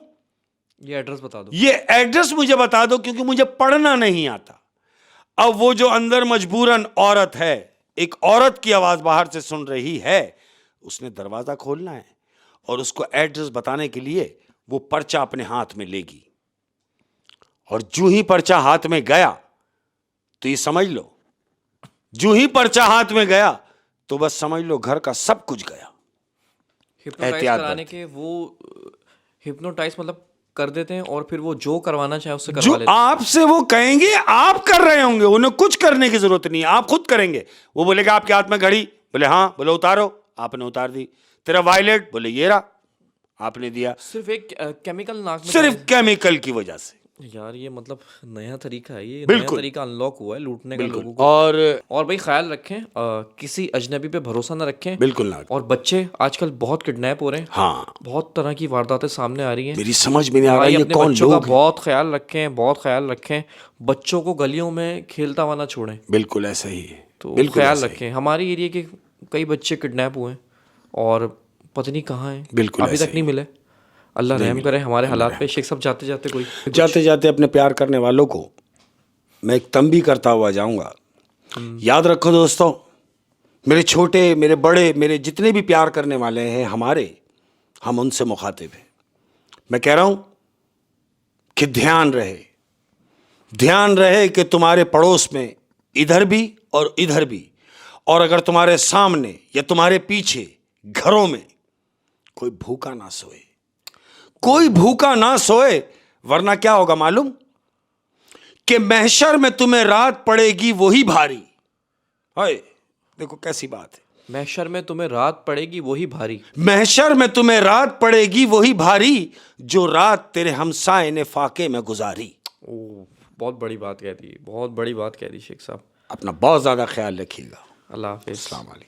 ये एड्रेस बता दो, ये एड्रेस मुझे बता दो, क्योंकि मुझे पढ़ना नहीं आता। अब वो जो अंदर मजबूरन औरत है, एक औरत की आवाज बाहर से सुन रही है, उसने दरवाजा खोलना है और उसको एड्रेस बताने के लिए वो पर्चा अपने हाथ में लेगी। और जो ही पर्चा हाथ में गया, तो ये समझ लो, जो ही पर्चा हाथ में गया तो बस समझ लो घर का सब कुछ गया। हिप्नोटाइज कराने के वो हिप्नोटाइज मतलब कर देते हैं और फिर वो जो करवाना चाहे उससे करवा लेते हैं। आपसे वो कहेंगे आप कर रहे होंगे, उन्हें कुछ करने की जरूरत नहीं, आप खुद करेंगे। वो बोलेगा आपके हाथ में घड़ी, बोले हाँ, बोले उतारो, आपने उतार दी। तेरा वायलेट, बोले ये रहा, आपने दिया। सिर्फ एक केमिकल नाक में, सिर्फ केमिकल की वजह से यार ये मतलब नया तरीका है, ये नया बिल्कुल। तरीका अनलॉक हुआ है लूटने का बिल्कुल। लोगों को। और भाई ख्याल रखें, किसी अजनबी पे भरोसा ना रखें। बिल्कुल ना। और बच्चे आजकल बहुत किडनैप हो रहे हैं, हाँ, बहुत तरह की वारदातें सामने आ रही हैं। मेरी समझ में नहीं आ रहा भाई ये अपने कौन बच्चों का लोग हैं। बहुत ख्याल रखें, बहुत ख्याल रखें। बच्चों को गलियों में खेलता हुआ ना छोड़ें। बिल्कुल ऐसा ही है, तो बिल्कुल ख्याल ऐसा ही। रखें। हमारे एरिया के कई बच्चे किडनैप हुए हैं और पता नहीं कहाँ हैं, बिल्कुल अभी ऐसे तक नहीं मिले। अल्लाह रहम करे हमारे हालात पे। शेख साहब जाते जाते कोई जाते जाते अपने प्यार करने वालों को मैं एक तंबी करता हुआ जाऊंगा। याद रखो दोस्तों, मेरे छोटे, मेरे बड़े, मेरे जितने भी प्यार करने वाले हैं हमारे, हम उनसे मुखातिब हैं। मैं कह रहा हूं कि ध्यान रहे कि तुम्हारे पड़ोस में इधर भी और इधर भी, और अगर तुम्हारे सामने या तुम्हारे पीछे घरों में कोई भूखा ना सोए, कोई भूखा ना सोए, वरना क्या होगा मालूम? कि महशर में तुम्हें रात पड़ेगी वही भारी। हाय, देखो कैसी बात है। महशर में तुम्हें रात पड़ेगी वही भारी। महशर में तुम्हें रात पड़ेगी वही भारी, जो रात तेरे हमसाए ने फाके में गुजारी। ओह, बहुत बड़ी बात कह दी, बहुत बड़ी बात कह दी शेख साहब। अपना बहुत ज्यादा ख्याल रखिएगा। अल्लाह हाफिज़। अस्सलाम वालेकुम।